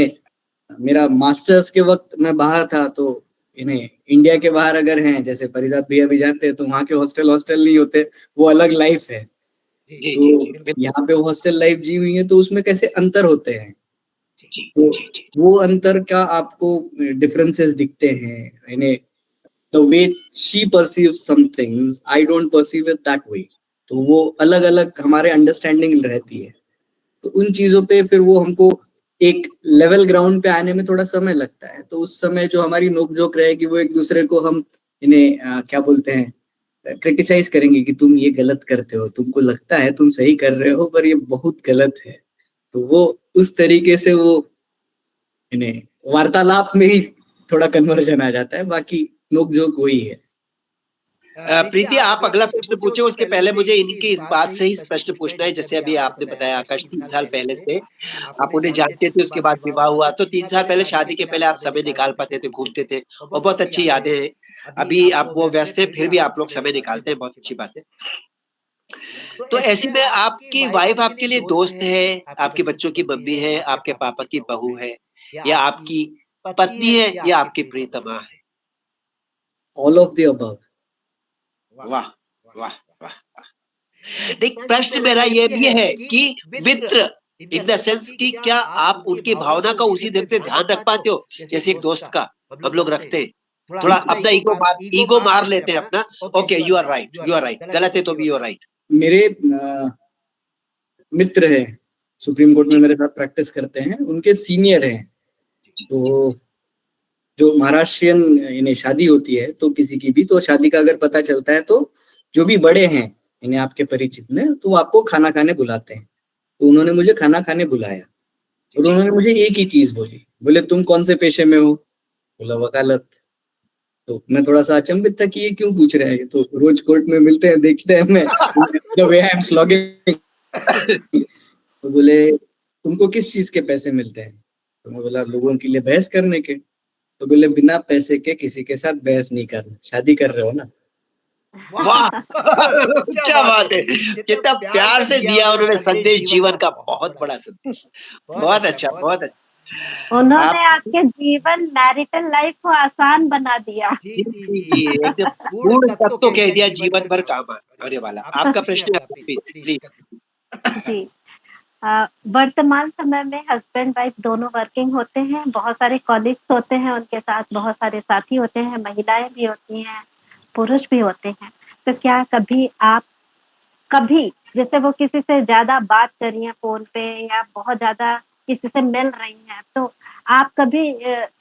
मेरा मास्टर्स के वक्त मैं बाहर था, तो इंडिया के बाहर अगर हैं, जैसे परिजात भैया भी जानते हैं, तो वहाँ के हॉस्टल हॉस्टल नहीं होते, वो अलग लाइफ है। जी तो जी जी, यहाँ पे हॉस्टल लाइफ जी हुई है, तो उसमें कैसे अंतर होते हैं, जी तो जी जी। वो अंतर का आपको डिफरेंसेस दिखते हैं। The way she perceive some things I don't perceive it that way, तो वो अलग अलग हमारे अंडरस्टैंडिंग रहती है। तो उन चीजों पे फिर वो हमको एक लेवल ग्राउंड पे आने में थोड़ा समय लगता है। तो उस समय जो हमारी नोकझोंक रहेगी वो एक दूसरे को हम क्या बोलते हैं, क्रिटिसाइज करेंगे कि तुम ये गलत करते हो, तुमको लगता है तुम सही कर रहे हो पर ये बहुत गलत है। तो वो उस तरीके से वो इन्हें वार्तालाप में ही थोड़ा कन्वर्जन आ जाता है, बाकी नोकझोंक वही है। प्रीति, आप अगला प्रश्न पूछे उसके पहले मुझे इनकी इस बात से ही प्रश्न पूछना है। जैसे अभी आपने बताया आकाश 3 साल पहले से आप उन्हें जानते थे, उसके बाद विवाह हुआ, तो 3 साल पहले शादी के पहले आप समय निकाल पाते थे, घूमते थे और बहुत अच्छी यादें हैं। अभी आप वो व्यस्त हैं, फिर भी आप लोग समय निकालते हैं, बहुत अच्छी बात है। तो ऐसे में आपकी वाइफ आपके लिए दोस्त है, आपके बच्चों की मम्मी है, आपके पापा की बहू है, या आपकी पत्नी है, या आपकी प्रियतमा है? All of the above. वाह वाह वाह। एक प्रश्न मेरा ये भी है कि मित्र इन द सेंस कि क्या आप उनकी भावना का उसी ढंग से ध्यान रख पाते हो जैसे एक दोस्त का हम लोग रखते हैं? थोड़ा अपना ईगो मार लेते हैं अपना, okay you are right, you are right, गलत है तो भी यू आर राइट। मेरे मित्र हैं, सुप्रीम कोर्ट में मेरे साथ प्रैक्टिस करते हैं, उनके सीनियर हैं। तो जो महाराष्ट्रियन इन्हें शादी होती है तो किसी की भी, तो शादी का अगर पता चलता है तो जो भी बड़े हैं इन्हें आपके परिचित में, तो वो आपको खाना खाने बुलाते हैं। तो उन्होंने मुझे खाना खाने बुलाया। और जी। उन्होंने मुझे एक ही चीज़ बोली, बोले तुम कौन से पेशे में हो? बोला वकालत। तो मैं थोड़ा-सा अचंभित था कि ये क्यों पूछ रहे हैं? ये तो रोज़ कोर्ट में मिलते हैं, देखते हैं मैं the way I am slogging. तो बोले तुमको किस चीज़ के पैसे मिलते हैं? तो मैं बोला लोगों के लिए बहस करने के। तो बोले बिना पैसे के किसी के साथ बहस नहीं करना, शादी कर रहे हो ना? वाह! क्या बात है! कितना प्यार से दिया उन्होंने संदेश जीवन का, बहुत बड़ा संदेश। बहुत अच्छा, बहुत अच्छा। आप उन्होंने आपके जीवन मैरिटल लाइफ को आसान बना दिया। जी, जी, जी, एकदम पूर्ण तत्व कह दिया, जीवन भर काम आने वाला। आपका प्रश्न है आपका, प्लीज़। जी। वर्तमान समय में हस्बैंड वाइफ दोनों वर्किंग होते हैं, बहुत सारे कॉलीग्स होते हैं, उनके साथ बहुत सारे साथी होते हैं, महिलाएँ भी होती हैं, पुरुष भी होते हैं। तो क्या कभी जैसे वो किसी से ज़्यादा बात कर रही हैं फ़ोन पे या बहुत ज़्यादा किसी से मिल रही हैं, तो आप कभी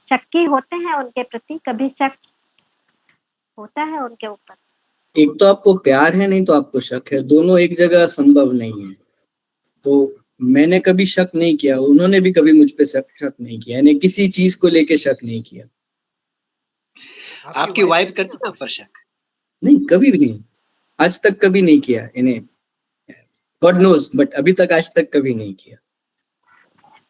शक्की होते हैं उनके प्रति? कभी शक होता है उनके ऊपर? एक तो आपको प्यार है, नहीं तो आपको शक है, दोनों एक जगह संभव नहीं है। तो मैंने कभी शक नहीं किया, उन्होंने भी कभी मुझ पे शक नहीं किया, यानी किसी चीज़ को लेके शक नहीं किया। आपकी वाइफ़ करती है आप पर शक? नहीं, कभी भी नहीं। आज तक कभी नहीं किया, यानी गॉड नोज़ बट अभी तक आज तक कभी नहीं किया।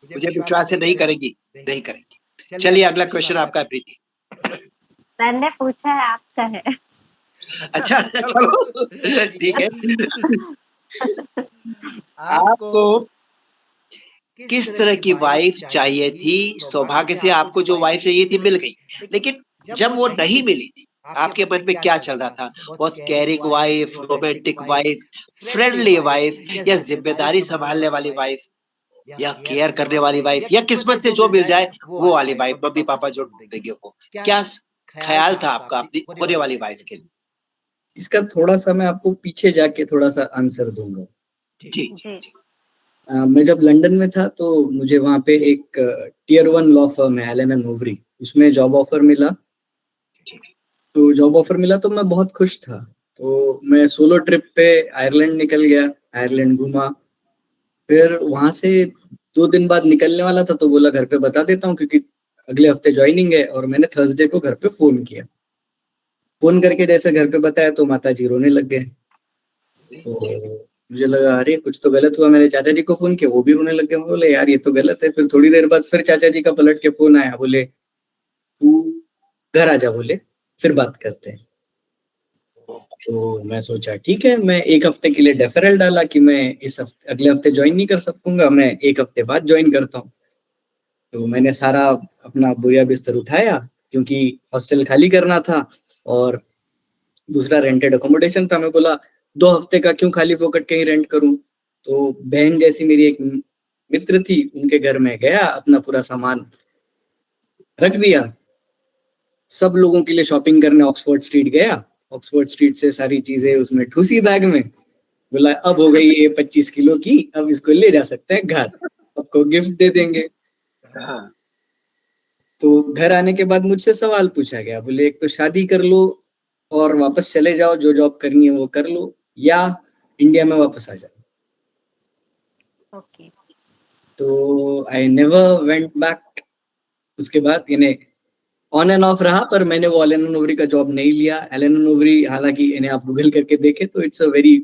मुझे विश्वास है नहीं करेंगी, नहीं करेंगी। चलिए अगला क्वेश्चन आपका है प्रीति। मैंने पूछा है, आपका है। अच्छा, चलो ठीक है। आपको किस तरह की वाइफ़ चाहिए थी? सौभाग्य से आपको जो वाइफ़ चाहिए थी मिल गई, लेकिन जब वो नहीं मिली थी, आपके मन में क्या चल रहा था? बहुत caring wife, romantic wife, friendly wife या ज़िम्मेदारी सँभालने वाली वाइफ़ या केयर करने वाली वाइफ़ या किस्मत से जो मिल जाए वो वाली वाइफ़, मम्मी-पापा जो ढूँढ देंगे वो। क्या ख़्याल था आपका अपनी होने वाली वाइफ़ के लिए? इसका थोड़ा-सा मैं आपको पीछे जाके थोड़ा-सा आंसर दूँगा। जी, जी, जी, जी। मैं जब लंदन में था तो मुझे वहाँ पे एक टियर 1 लॉ फर्म है एलन एंड ओवरी, उसमें जॉब ऑफर मिला। जी। तो जॉब ऑफर मिला तो मैं बहुत खुश था। तो मैं सोलो ट्रिप पे आयरलैंड निकल गया, आयरलैंड घूमा। फिर वहाँ से 2 दिन बाद निकलने वाला था तो बोला घर पे बता देता हूँ क्योंकि अगले हफ्ते जॉइनिंग है और मैंने थर्सडे को घर पे फ़ोन किया। फ़ोन करके जैसे घर पे बताया तो माताजी रोने लग गए। तो मुझे लगा अरे! कुछ तो गलत हुआ, मैंने चाचा जी को फ़ोन किया, वो भी रोने लग गए। बोले यार ये तो गलत है। फिर थोड़ी देर बाद फिर चाचा जी का पलट के फ़ोन आया, बोले तू घर आ जा बोले, फिर बात करते हैं। तो मैं सोचा ठीक है, मैं 1 हफ्ते के लिए डेफरल डाला कि मैं अगले हफ्ते जॉइन नहीं कर सकूँगा, मैं 1 हफ्ते बाद जॉइन करता हूँ। तो मैंने सारा अपना बोरिया-बिस्तर उठाया क्योंकि हॉस्टल खाली करना था और दूसरा रेंटेड अकोमोडेशन था। मैं बोला 2 हफ्ते का क्यों खाली फोकट कहीं रेंट करूँ? तो बहन जैसी मेरी एक मित्र थी, उनके घर में गया, अपना पूरा सामान रख दिया। सब लोगों के लिए शॉपिंग करने ऑक्सफोर्ड स्ट्रीट गया। ऑक्सफोर्ड स्ट्रीट से सारी चीज़ें उसमें ठूसी बैग में। बोला अब हो गई ये 25 किलो की, अब इसको ले जा सकते हैं घर, सबको गिफ्ट दे देंगे। हाँ। तो घर आने के बाद मुझसे सवाल पूछा गया, बोले एक तो शादी कर लो और वापस चले जाओ, जो जॉब करनी है वो कर लो या इंडिया में वापस आ जाओ। ओके। तो आई नेवर वेंट बैक। उसके बाद यानी ऑन एंड ऑफ रहा पर मैंने वो एलन एंड ओवरी का जॉब नहीं लिया। एलन एंड ओवरी हालाँकि यानी आप गूगल करके देखें तो it's a very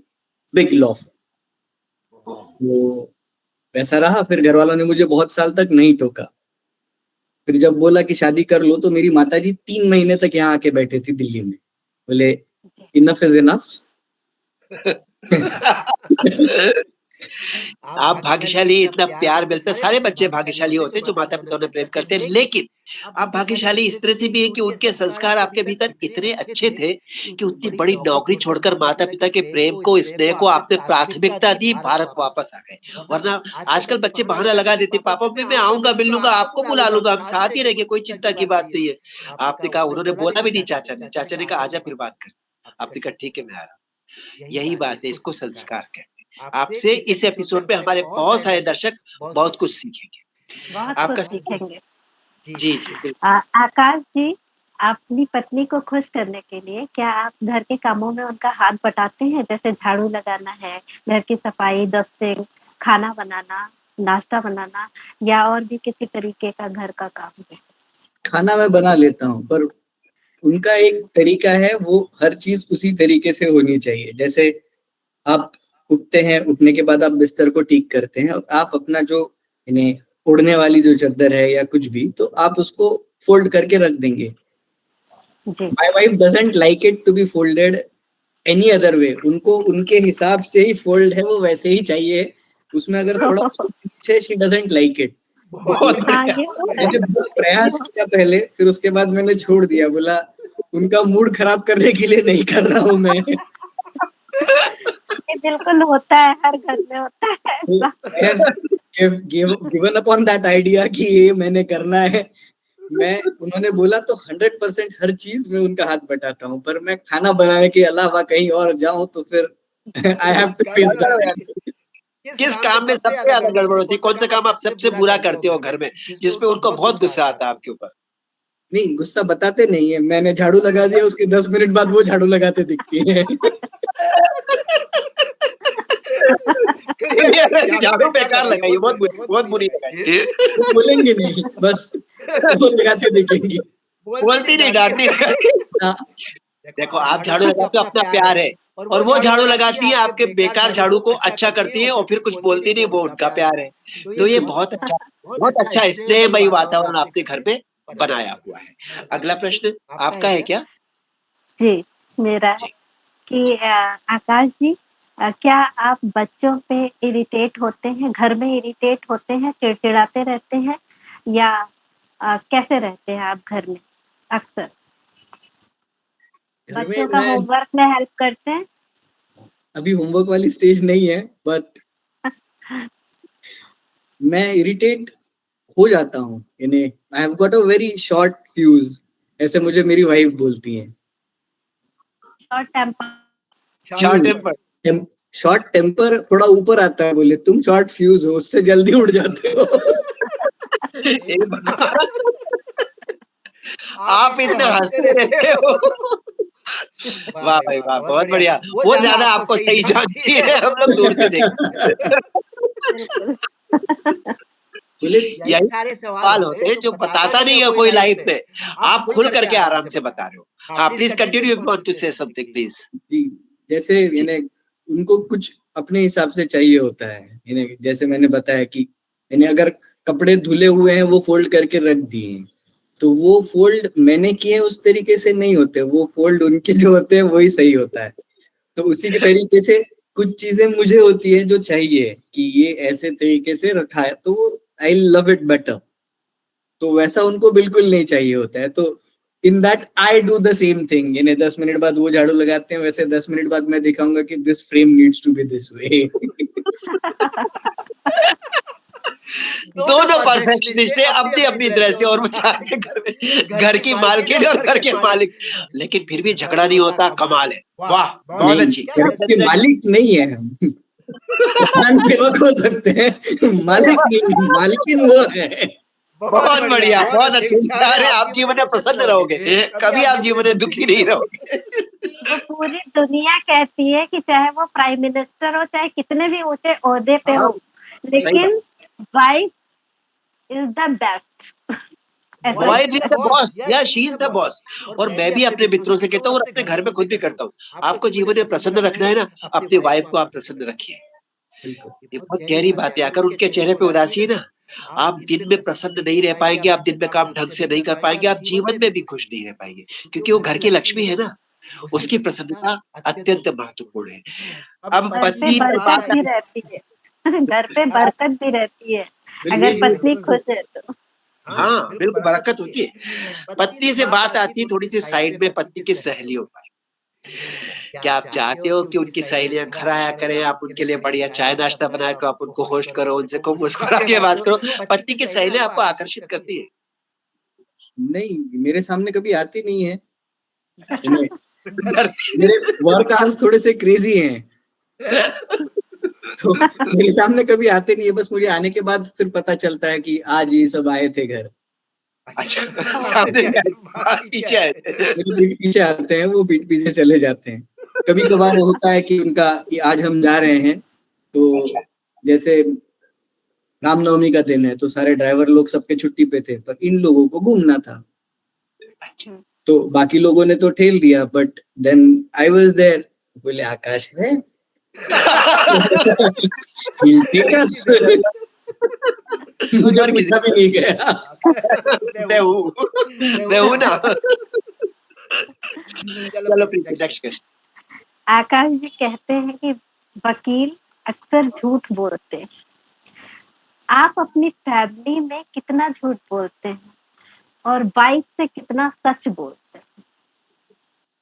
big law firm. Oh! वो वैसा रहा, फिर घरवालों ने मुझे बहुत साल तक नहीं टोका। फिर जब बोला कि शादी कर लो तो मेरी माताजी 3 महीने तक यहाँ आके बैठी थी दिल्ली में। बोले जी। Enough is enough. आप भाग्यशाली, इतना प्यार मिलता है, सारे बच्चे भाग्यशाली होते हैं जो माता-पिता उन्हें प्रेम करते हैं, लेकिन आप भाग्यशाली इस तरह से भी हैं कि उनके संस्कार आपके भीतर इतने अच्छे थे कि उतनी बड़ी नौकरी छोड़कर माता-पिता के प्रेम को, स्नेह को आपने प्राथमिकता दी, भारत वापस आ गए। वरना आजकल बच्चे बहाना लगा देते, पापा मैं आऊँगा, मिल लूँगा, आपको बुला लूँगा, हम साथ ही रहेंगे, कोई चिंता की बात नहीं है। आपने कहा, उन्होंने बोला भी नहीं चाचा ने कहा आजा फिर बात करते हैं। आपने कहा ठीक है मैं आ रहा हूँ। यही बात है, इसको संस्कार कहते हैं। आपसे इस एपिसोड पे हमारे बहुत सारे दर्शक बहुत कुछ सीखेंगे। बहुत कुछ आपका सीखेंगे। जी, जी, बिल्कुल। आकाश जी, अपनी पत्नी को खुश करने के लिए क्या आप घर के कामों में उनका हाथ बटाते हैं? जैसे झाड़ू लगाना है, घर की सफाई, डस्टिंग, खाना बनाना? नाश्ता बनाना या और भी किसी तरीके का घर का काम है? खाना मैं बना लेता हूँ, पर उनका एक तरीका है, वो हर चीज उसी तरीके से होनी चाहिए। जैसे आप उठते हैं, उठने के बाद आप बिस्तर को ठीक करते हैं और आप अपना जो इन्हें ओढ़ने वाली जो चादर है या कुछ भी, तो आप उसको फोल्ड करके रख देंगे। जी। My wife doesn't like it to be folded any other way. उनको उनके हिसाब से ही फोल्ड है, वो वैसे ही चाहिए। उसमें अगर थोड़ा सा पीछे, शी डजंट लाइक इट। बहुत हाँ, बढ़िया। ये तो है। मैंने बहुत प्रयास किया पहले, फिर उसके बाद मैंने छोड़ दिया, बोला उनका मूड खराब करने के लिए नहीं कर रहा हूँ मैं। ये बिल्कुल होता है, हर घर में होता है ऐसा। गिवन अपॉन दैट आइडिया कि ये मैंने करना है, मैं उन्होंने बोला तो 100% हर चीज में उनका हाथ बटाता हूँ, पर मैं खाना बनाने के अलावा कहीं और जाऊं तो फिर आई हैव टू फेस बताओ यार, दैट। किस काम में सबसे ज्यादा गड़बड़ होती है? कौन सा काम आप सबसे बुरा करते हो घर में, जिसपे उनको बहुत गुस्सा आता है आपके ऊपर? नहीं, गुस्सा बताते नहीं है। मैंने झाड़ू लगा दिया, उसके 10 मिनट बाद वो झाड़ू लगाते दिखती है। ये झाड़ू बेकार लगाई है, बहुत बुरी लगाई है। वो बोलेंगे नहीं, बस वो लगाते दिखेंगी। बोलती नहीं, डांटती लगाई। हाँ, देखो, आप झाड़ू लगाते हो, अपना प्यार है, और वो झाड़ू लगाती है आपके बेकार झाड़ू को अच्छा करती है, और फिर कुछ बोलती नहीं, वो उनका प्यार है। तो ये बहुत अच्छा स्नेहमयी वातावरण आपने घर में बनाया हुआ है। अगला प्रश्न आपका है क्या? जी, मेरा है जी। कि आकाश जी, क्या आप बच्चों पे इरिटेट होते हैं, घर में इरिटेट होते हैं, चिड़चिड़ाते रहते हैं या कैसे रहते हैं आप घर में अक्सर? घर में बच्चों का मैं होमवर्क में हेल्प करते हैं? अभी होमवर्क वाली स्टेज नहीं है, बट मैं इरिटेट हो जाता हूँ। यानी I have got a very short fuse, ऐसे मुझे मेरी वाइफ बोलती है। Short temper? Short temper. Short temper थोड़ा ऊपर आता है, बोले तुम शॉर्ट फ्यूज हो, उससे जल्दी उड़ जाते हो। हे भगवान! आप इतने हँसते रहते हो। वाह भाई वाह! बहुत बढ़िया। वो ज़्यादा आपको सही जानती है, हम लोग दूर से देखते हैं। बिल्कुल। बोले यही सारे सवाल होते हैं जो बताता नहीं है कोई लाइफ में। आप खुल करके आराम से बता रहे हो। हाँ, please continue, if you want to say something please. जी, जैसे जी। यानी उनको कुछ अपने हिसाब से चाहिए होता है। यानी जैसे मैंने बताया कि यानी अगर कपड़े धुले हुए हैं, वो फोल्ड करके रख दिए हैं, तो वो फोल्ड मैंने किए उस तरीके से नहीं होते, वो फोल्ड उनके जो होते हैं वही सही होता है। तो उसी के तरीके से कुछ चीजें मुझे होती है जो चाहिए कि ये ऐसे तरीके से रखा है, तो आई लव इट बेटर। तो वैसा उनको बिल्कुल नहीं चाहिए होता है। तो in that I do the same thing. इन्हें 10 मिनट बाद वो झाड़ू लगाते हैं, वैसे 10 मिनट बाद मैं दिखाऊंगा कि this frame needs to be this way. दोनों परफेक्शनिस्ट है अपनी-अपनी तरह से, और वो चाहते हैं घर की मालकिन और घर के मालिक, लेकिन फिर भी झगड़ा नहीं होता, कमाल है। वाह! बहुत नहीं, अच्छी। घर के मालिक नहीं है हम। प्रधान सेवक हो सकते हैं, मालिक नहीं, मालकिन वो है। बहुत बढ़िया, बहुत अच्छे विचार हैं। आप जीवन में प्रसन्न रहोगे, कभी आप जीवन में दुखी नहीं रहोगे। वो पूरी दुनिया कहती है कि चाहे वो प्राइम मिनिस्टर हो, चाहे कितने भी ऊँचे ओहदे पे हाँ, हो, सही बात। लेकिन वाइफ इज़ द बेस्ट। ऐसा ही वाइफ इज़ द बॉस, या शी इज़ द बॉस। और मैं भी अपने मित्रों से कहता हूँ और अपने घर में खुद भी करता हूँ। आपको जीवन में प्रसन्न रखना है ना, अपनी वाइफ को आप प्रसन्न रखिए। बिल्कुल। ये बहुत गहरी बात है। अगर उनके चेहरे पे उदासी है ना, आप दिन में प्रसन्न नहीं रह पाएँगे, आप दिन में काम ढंग से नहीं कर पाएँगे, आप जीवन में भी खुश नहीं रह पाएँगे। क्योंकि वो घर की लक्ष्मी है ना, उसकी प्रसन्नता अत्यंत महत्वपूर्ण है। अब घर पे पत्नी पे बरकत बात भी आई। रहती है। घर पे बरकत भी रहती है, बिल्कुल अगर जी, पत्नी बिल्कुल। खुश है तो। हाँ, बिल्कुल बरकत होती है। पत्नी से बात आती है थोड़ी-सी साइड में, पत्नी की सहेलियों पर। क्या आप चाहते हो कि उनकी सहेलियाँ घर आया करें, आप उनके लिए बढ़िया चाय-नाश्ता बनाया करो, आप उनको होस्ट करो, उनसे खूब मुस्कुरा के बात करो। पत्नी की सहेलियाँ आपको आकर्षित करती हैं। नहीं, मेरे सामने कभी आती नहीं है। अच्छा। नहीं, डरती मेरे वर्क आवर्स थोड़े से क्रेजी हैं। तो मेरे सामने कभी आते नहीं है, बस मुझे आने के बाद फिर पता चलता है कि आज ये सब आए थे घर। अच्छा, सामने नहीं आए, बाहर पीछे आए थे। मेरे पीठ पीछे आते हैं, वो पीठ पीछे चले जाते हैं। कभी-कभार होता है कि उनका कि आज हम जा रहे हैं, तो अच्छा। जैसे रामनवमी का दिन है तो सारे ड्राइवर लोग सबके छुट्टी पे थे, पर इन लोगों को घूमना था। अच्छा। तो बाकी लोगों ने तो ठेल दिया, but then I was there. बोले आकाश है He'll take us। मुझे और किसी पूछा भी नहीं गया। मैं हूँ मैं हूँ ना। चलो प्रीति, नेक्स्ट क्वेश्चन। आकाश जी कहते हैं कि वकील अक्सर झूठ बोलते हैं। आप अपनी फैमिली में कितना झूठ बोलते हैं और वाइफ से कितना सच बोलते हैं?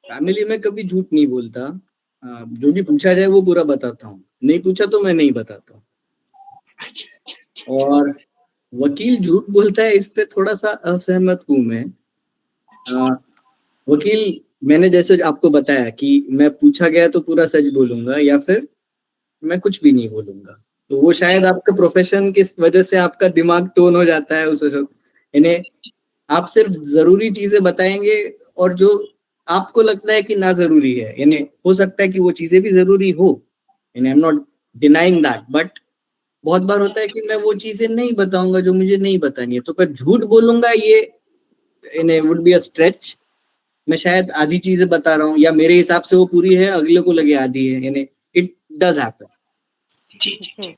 फैमिली में कभी झूठ नहीं बोलता। जो भी पूछा जाए वो पूरा बताता हूँ, नहीं पूछा तो मैं नहीं बताता हूँ। अच्छा अच्छा अच्छा। और वकील झूठ बोलता है, इस पे थोड़ा सा असहमत हूँ मैं। वकील, मैंने जैसे आपको बताया कि मैं पूछा गया तो पूरा सच बोलूंगा या फिर मैं कुछ भी नहीं बोलूंगा। तो वो शायद आपके प्रोफेशन की वजह से आपका दिमाग टोन हो जाता है उस वक्त। यानी आप सिर्फ जरूरी चीजें बताएंगे और जो आपको लगता है कि ना जरूरी है, यानी हो सकता है कि वो चीजें भी जरूरी हो, यानी I am not denying that, but बहुत बार होता है कि मैं वो चीजें नहीं बताऊंगा जो मुझे नहीं बतानी है, तो पर झूठ बोलूंगा ये यानी वुड बी अ स्ट्रेच। मैं शायद आधी चीजें बता रहा हूँ या मेरे हिसाब से वो पूरी है, अगले को लगे आधी है, यानी इट डज हैपन। जी जी जी।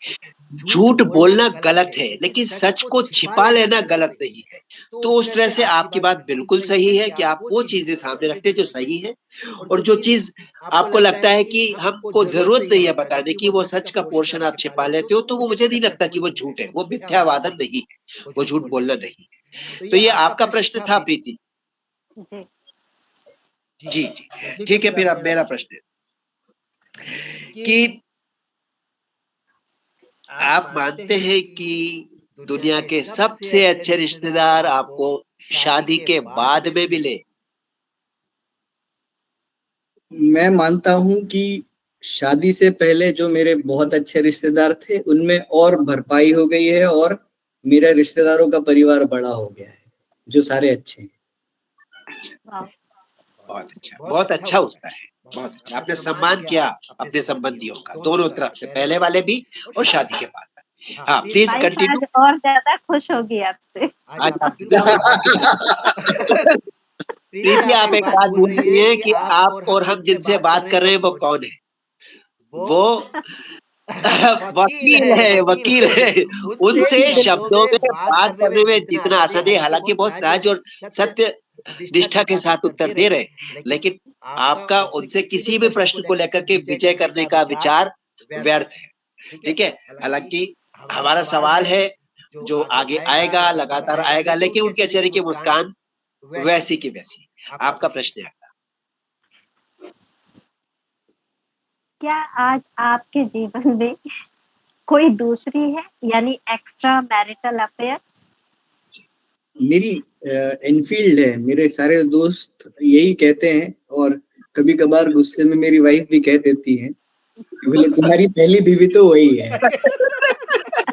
झूठ बोलना गलत है, लेकिन सच को छिपा लेना गलत नहीं है। तो उस तरह से आपकी बात बिल्कुल सही है कि आप वो चीजें सामने रखते हैं जो सही है, और जो चीज आपको लगता है कि हमको जरूरत नहीं है बताने की, वो सच का पोर्शन आप छिपा लेते हो, तो वो मुझे नहीं लगता कि वो झूठ है, वो मिथ्यावादन नहीं है, वो झूठ बोलना नहीं है। तो ये आपका प्रश्न था प्रीति। जी। जी जी ठीक है, फिर अब मेरा प्रश्न है कि आप मानते हैं कि दुनिया के सबसे अच्छे रिश्तेदार आपको शादी के बाद में मिले? मैं मानता हूं कि शादी से पहले जो मेरे बहुत अच्छे रिश्तेदार थे उनमें और भरपाई हो गई है, और मेरे रिश्तेदारों का परिवार बड़ा हो गया है जो सारे अच्छे हैं। वाह। बहुत अच्छा उत्तर है, बहुत अच्छा। आपने सम्मान किया अपने संबंधियों का, दोनों तरफ से, पहले वाले भी और शादी के बाद। हाँ प्लीज वाइफ कंटिन्यू। आज और ज्यादा खुश होगी आपसे। आज आप बिल्कुल प्रीति, आप एक बात भूल रही हैं कि आप और हम जिनसे बात कर रहे हैं वो कौन है? वो वकील है। उनसे शब्दों में बात करने में जितना आसान है, हालांकि बहुत सहज और सत्य निष्ठा के साथ उत्तर दे रहे हैं, लेकिन आपका उनसे किसी भी प्रश्न को लेकर के विजय करने का विचार व्यर्थ है। ठीक है, हालांकि हमारा सवाल है जो आगे आएगा, लगातार आएगा, लेकिन उनके चेहरे की मुस्कान वैसी की वैसी। आपका प्रश्न है। क्या आज आपके जीवन में कोई दूसरी है, यानी एक्स्ट्रा मैरिटल अफेयर? मेरी इनफील्ड है, मेरे सारे दोस्त यही कहते हैं, और कभी कभार गुस्से में मेरी वाइफ भी कह देती है, बोले तुम्हारी पहली बीवी तो वही है।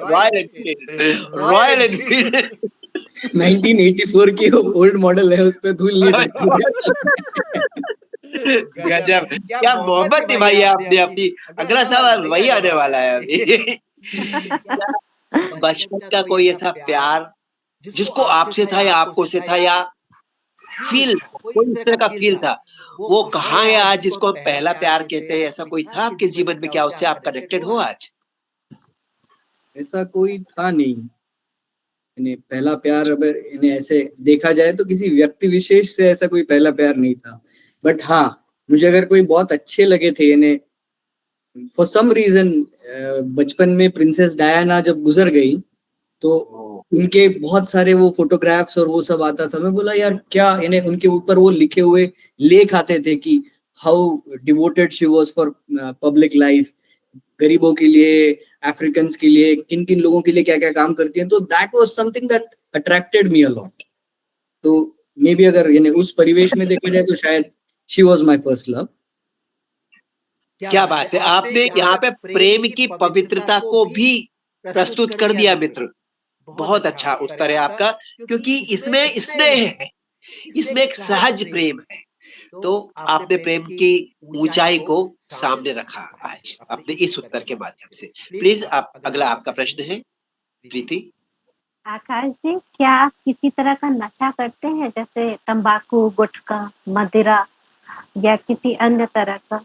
Royal Enfield, royal Enfield. 1984 की ओल्ड मॉडल है, उस पे धूल नहीं लगती। गजब, क्या मोहब्बत निभाई है आपने अपनी। अगला सवाल वही आने वाला है अभी। क्या बचपन का कोई ऐसा प्यार जिसको आपसे था या आपको से था, या फील कोई इस तरह का फील था, वो कहाँ है आज, जिसको हम पहला प्यार कहते हैं? ऐसा कोई था आपके जीवन में? क्या उससे आप कनेक्टेड हो आज? ऐसा कोई था नहीं, यानी पहला प्यार अगर इन्हें ऐसे देखा जाए तो किसी व्यक्ति विशेष से ऐसा कोई पहला प्यार नहीं था। बट हाँ, मुझे अगर कोई बहुत अच्छे लगे थे, यानी फॉर सम रीजन बचपन में प्रिंसेस डायना जब गुजर गई तो उनके बहुत सारे वो फोटोग्राफ्स और वो सब आता था। मैं बोला यार क्या, यानी उनके ऊपर वो लिखे हुए लेख आते थे कि how devoted she was for public life, गरीबों के लिए, अफ्रीकन के लिए, किन किन लोगों के लिए क्या क्या काम करती हैं। तो that was something that attracted me a lot. तो मे बी अगर यानी उस परिवेश में देखा जाए तो शायद she was my first love. क्या बात है, आपने यहाँ पे प्रेम की पवित्रता को भी प्रस्तुत कर दिया मित्र। बहुत अच्छा उत्तर है आपका, क्योंकि इसमें स्नेह है, इसमें एक सहज प्रेम है। तो आपने प्रेम की ऊंचाई को सामने रखा आज अपने इस उत्तर के माध्यम से। प्लीज आप, अगला आपका प्रश्न है। प्रीति? आकाश जी, क्या आप किसी तरह का नशा करते हैं, जैसे तंबाकू, गुटखा, मदिरा या किसी अन्य तरह का?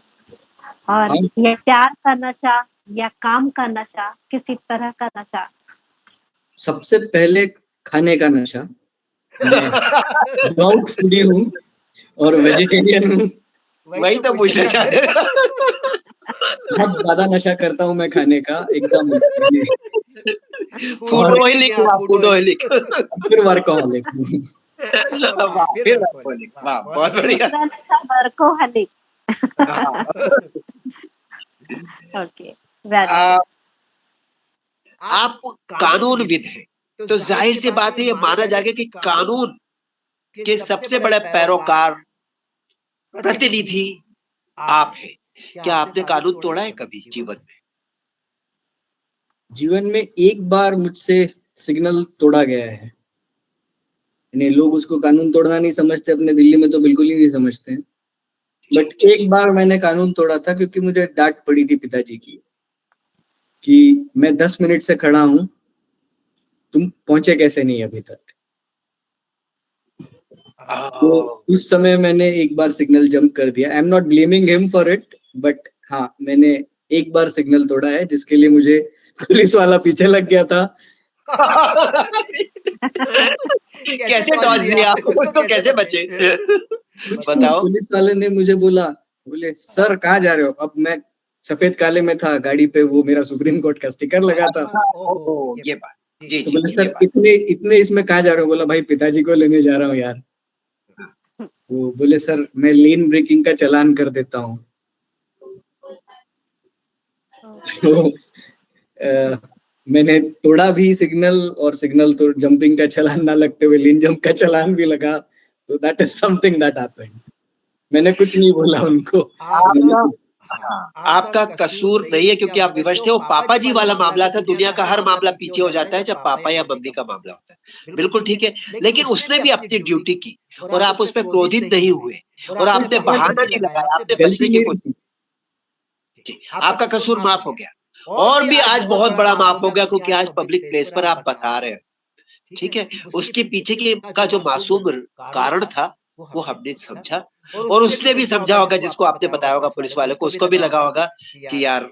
और हाँ, या प्यार का नशा या काम का नशा, किसी तरह का नशा? सबसे पहले खाने का नशा। मैं डिवोउट फूडी हूँ और वेजिटेरियन हूँ। वही तो पूछना चाह रहे थे। बहुत ज़्यादा नशा करता हूँ मैं खाने का, एकदम ये और फूडोहिलिक हुआ, फूडोहिलिक। फिर वर्कहॉलिक हूँ। वाह! फिर वर्कहोलिक, वाह! बहुत बढ़िया। दूसरा नशा वर्कोहलिक। हाँ। ओके, वेरी आ, गुड। आप कानूनविद हैं, तो ज़ाहिर-सी बात है ये माना जाएगा कि कानून के सबसे बड़े पैरोकार, प्रतिनिधि आप हैं। क्या आपने कानून तोड़ा है कभी जीवन में? जीवन में एक बार मुझसे सिग्नल तोड़ा गया है। यानी लोग उसको कानून तोड़ना नहीं समझते, अपने दिल्ली में तो बिल्कुल ही नहीं समझते हैं। बट एक बार मैंने कानून तोड़ा था क्योंकि मुझे डाँट पड़ी थी पिताजी की, कि मैं 10 मिनट से खड़ा हूँ, तुम पहुँचे कैसे नहीं अभी तक? तो ओह! उस समय मैंने एक बार सिग्नल जंप कर दिया। I am not blaming him for it, but हाँ, मैंने एक बार सिग्नल तोड़ा है जिसके लिए मुझे पुलिस वाला पीछे लग गया था। कैसे डॉज लिया? उसको कैसे बचे? कुछ नहीं, बताओ। पुलिस वाले ने मुझे बोले सर कहाँ जा रहे हो? अब मैं सफेद काले में था, गाड़ी पे वो मेरा सुप्रीम कोर्ट का स्टिकर लगा था। अच्छा, ओह! ये बात। जी, तो जी, बोले जी, ये सर बात। इतने इतने इसमें कहाँ जा रहे हो? बोला भाई पिताजी को लेने जा रहा हूँ यार। वो बोले सर मैं लेन ब्रेकिंग का चालान कर देता हूँ। तो मैंने तोड़ा भी सिग्नल, और सिग्नल तो जंपिंग का चालान ना लगते हुए लेन जंप का चालान भी लगा। तो that is something that happened. मैंने कुछ नहीं बोला उनको। तो मैंने आपका हाँ, आपका कसूर नहीं है क्योंकि आप विवश थे, वो पापा जी वाला मामला था, दुनिया का हर मामला पीछे हो जाता है जब पापा या मम्मी का मामला होता है। बिल्कुल ठीक है, लेकिन उसने भी अपनी ड्यूटी की और आप उस पे क्रोधित नहीं हुए और आपने बहाना नहीं लगाया, आपने बचने गलती की मेरी कोशिश थी। की। आपका कसूर माफ हो गया और भी आज बहुत बड़ा माफ हो गया क्योंकि आज पब्लिक प्लेस पर आप बता रहे हैं, ठीक है? उसके पीछे की का जो मासूम कारण था, वो हमने समझा और उसने भी समझा होगा जिसको आपने बताया होगा पुलिस वाले को, उसको भी लगा होगा कि यार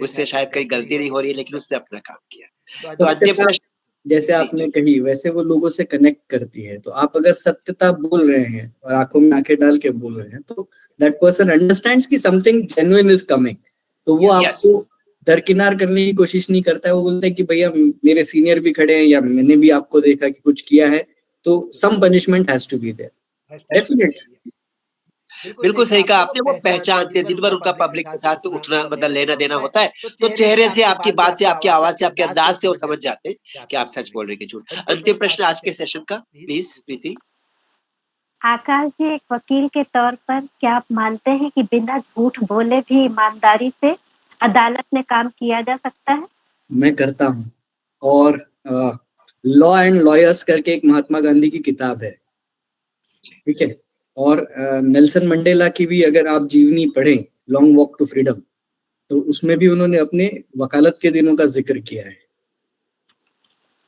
उससे शायद कहीं गलती नहीं हो रही है लेकिन उसने अपना काम किया। तो अंतिम सत्यता प्रश्न जैसे जी, आपने जी। कही वैसे वो लोगों से कनेक्ट करती है। तो आप अगर सत्यता बोल रहे हैं और आंखों में आंखें डाल के बोल रहे हैं तो दैट पर्सन अंडरस्टैंड्स कि समथिंग जेन्युइन इज कमिंग। तो वो यस, आपको दरकिनार करने की कोशिश नहीं करता है। वो बोलता है कि भैया मेरे सीनियर भी खड़े हैं या मैंने भी आपको देखा कि कुछ किया है, तो some punishment has to be there. Definitely. बिल्कुल सही कहा आपने, वो पहचानते हैं, दिन भर उनका पब्लिक के साथ उठना मतलब लेना-देना होता है, तो चेहरे से, आपकी बात से, आपकी आवाज़ से, आपके अंदाज़ से वो समझ जाते हैं कि आप सच बोल रहे हैं कि झूठ। अंतिम प्रश्न आज के सेशन का प्लीज़ प्रीति। आकाश जी, एक वकील के तौर पर क्या आप मानते हैं कि बिना झूठ बोले भी ईमानदारी से अदालत में काम किया जा सकता है? मैं करता हूँ। और लॉ एंड लॉयर्स करके एक महात्मा गांधी की किताब है, ठीक है? और नेल्सन मंडेला की भी अगर आप जीवनी पढ़ें, लॉन्ग वॉक टू फ्रीडम, तो उसमें भी उन्होंने अपने वकालत के दिनों का ज़िक्र किया है।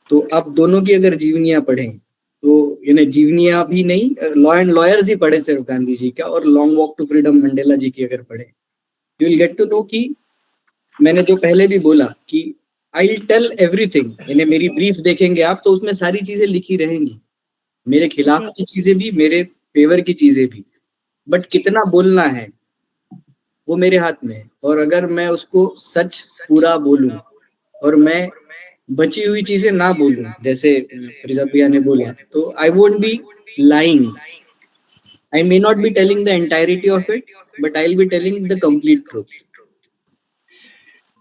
तो आप दोनों की अगर जीवनियाँ पढ़ें, तो यानी जीवनियाँ भी नहीं, लॉ एंड लॉयर्स ही पढ़े सिर्फ गांधी जी का, और long walk to freedom Mandela ji की अगर पढ़ें, you will get to know कि मैंने जो पहले भी बोला कि आई विल टेल एवरीथिंग। यानी मेरी ब्रीफ देखेंगे आप तो उसमें सारी चीज़ें लिखी रहेंगी, मेरे खिलाफ जी, की चीज़ें भी, मेरे फेवर की चीज़ें भी। बट कितना बोलना है वो मेरे हाथ में है। और अगर मैं उसको सच पूरा बोलूँ और मैं बची हुई चीज़ें ना बोलूँ, जैसे रिज़ा भैया ने बोला, तो I won't be lying. I may not be telling the entirety of it, but I will be telling the complete truth.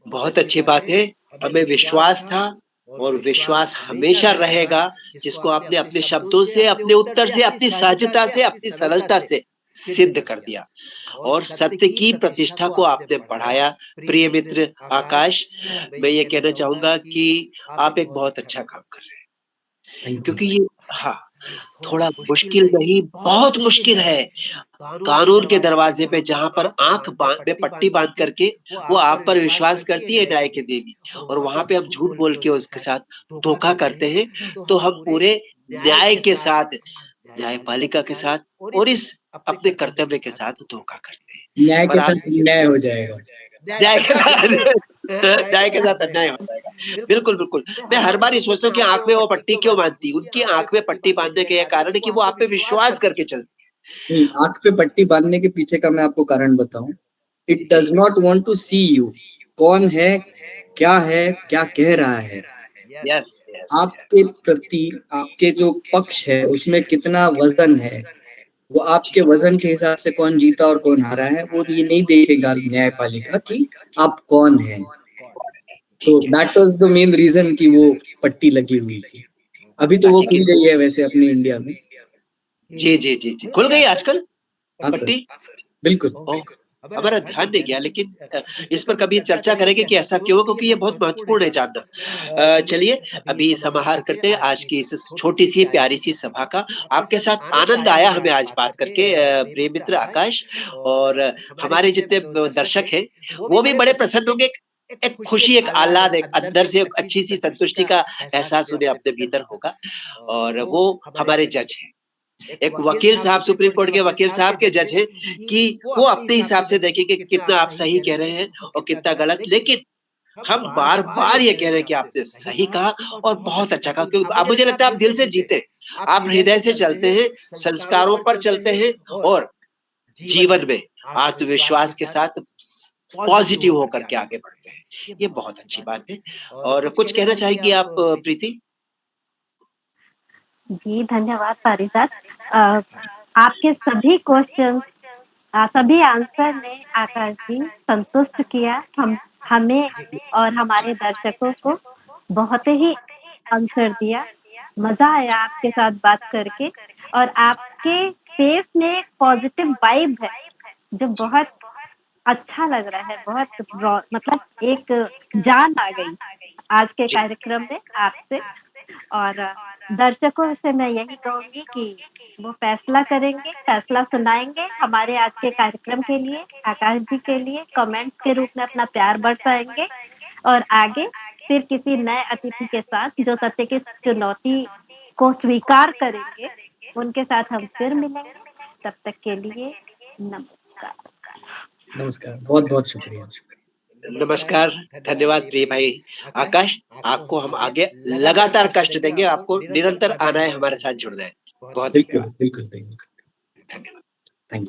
बहुत अच्छी बात है, हमें विश्वास था और विश्वास हमेशा रहेगा, जिसको आपने अपने शब्दों से, अपने उत्तर से, अपनी सहजता से, अपनी सरलता से सिद्ध कर दिया और सत्य की प्रतिष्ठा को आपने बढ़ाया। प्रिय मित्र आकाश, मैं ये कहना चाहूँगा कि आप एक बहुत अच्छा काम कर रहे हैं थैंक यू। क्योंकि ये हाँ, थोड़ा मुश्किल नहीं, बहुत मुश्किल है। कानून के दरवाजे पे जहाँ पर आँख में पट्टी बाँध करके वो आप पर विश्वास करती है न्याय की देवी और वहाँ पे हम झूठ बोल के उसके साथ धोखा करते हैं, तो हम पूरे न्याय के साथ, न्यायपालिका के साथ और इस अपने कर्तव्य के साथ धोखा करते हैं। न्याय पर के आप साथ अन्याय हो जाएगा। न्याय के साथ न्याय के साथ अन्याय हो जाएगा। बिल्कुल, बिल्कुल। मैं हर बार ये सोचता हूँ कि आँख में वो पट्टी क्यों बाँधती? उनकी आँख में पट्टी बाँधने का ये कारण है कि वो आप पे विश्वास करके चलती नहीं, आँख पे पट्टी बाँधने के पीछे का मैं आपको कारण बताऊँ। इट जी। Does not want to see you. कौन है, क्या कह रहा है? यस, यस, आपके प्रति आपके जो पक्ष है उसमें कितना वज़न है, वो जी। आपके वज़न के हिसाब से कौन जीता और कौन हारा है, वो ये नहीं देखेगा न्यायपालिका कि आप कौन हैं। तो ठीक है। That was the main reason कि वो पट्टी लगी हुई थी। अभी तो वो ताकि खुल कि गई है वैसे अपने इंडिया में। जी, जी, जी, जी। खुल गई आजकल हाँ सर, पट्टी? बिल्कुल। ओह! हमारा ध्यान नहीं गया लेकिन इस पर कभी चर्चा करेंगे कि ऐसा क्यों? क्योंकि ये बहुत महत्वपूर्ण है जानना। चलिए अभी समाहार करते हैं आज की इस छोटी-सी प्यारी-सी सभा का। आपके साथ आनंद आया हमें आज बात करके प्रिय मित्र आकाश और हमारे जितने दर्शक हैं, वो भी बड़े प्रसन्न होंगे। एक खुशी, एक आह्लाद, एक अंदर से एक अच्छी-सी संतुष्टि का एहसास उन्हें अपने भीतर होगा और वो हमारे जज हैं। एक वकील साहब सुप्रीम कोर्ट के वकील साहब के जज हैं कि वो अपने हिसाब से देखेंगे कि कितना आप सही कह रहे हैं और कितना गलत। लेकिन हम बार-बार ये कह रहे हैं कि आपने सही कहा और बहुत अच्छा कहा क्योंकि अब मुझे लगता है आप दिल से जीते। आप हृदय से चलते हैं, संस्कारों पर चलते हैं और जीवन में आत्मविश्वास के साथ पॉजिटिव होकर के आगे बढ़ते हैं। ये बहुत अच्छी बात है और कुछ कहना चाहेंगी आप प्रीति? जी, धन्यवाद पारिजात। अ, आपके सभी क्वेश्चन्स सभी आंसर ने आकाश जी संतुष्ट किया हमें और हमारे दर्शकों को बहुत ही आंसर दिया। मज़ा आया आपके साथ बात करके और आपके फेस में एक पॉजिटिव वाइब है, जो बहुत अच्छा लग रहा है, बहुत मतलब एक जान आ गई आज के जी। कार्यक्रम में आपसे और दर्शकों से मैं यही कहूँगी कि वो फैसला करेंगे, फैसला सुनाएँगे हमारे आज के कार्यक्रम के लिए, आकाश जी के लिए कमेंट्स के रूप में अपना प्यार बरसाएँगे और आगे फिर किसी नए अतिथि के साथ जो सत्य की चुनौती को स्वीकार करेंगे, उनके साथ हम फिर मिलेंगे। तब तक के लिए नमस्कार। नमस्कार, बहुत-बहुत शुक्रिया। नमस्कार, धन्यवाद प्रिय भाई आकाश। आपको हम आगे लगातार कष्ट देंगे, आपको निरंतर आना है, हमारे साथ जुड़ना है। बहुत बिल्कुल, धन्यवाद। बिल्कुल, बिल्कुल। धन्यवाद।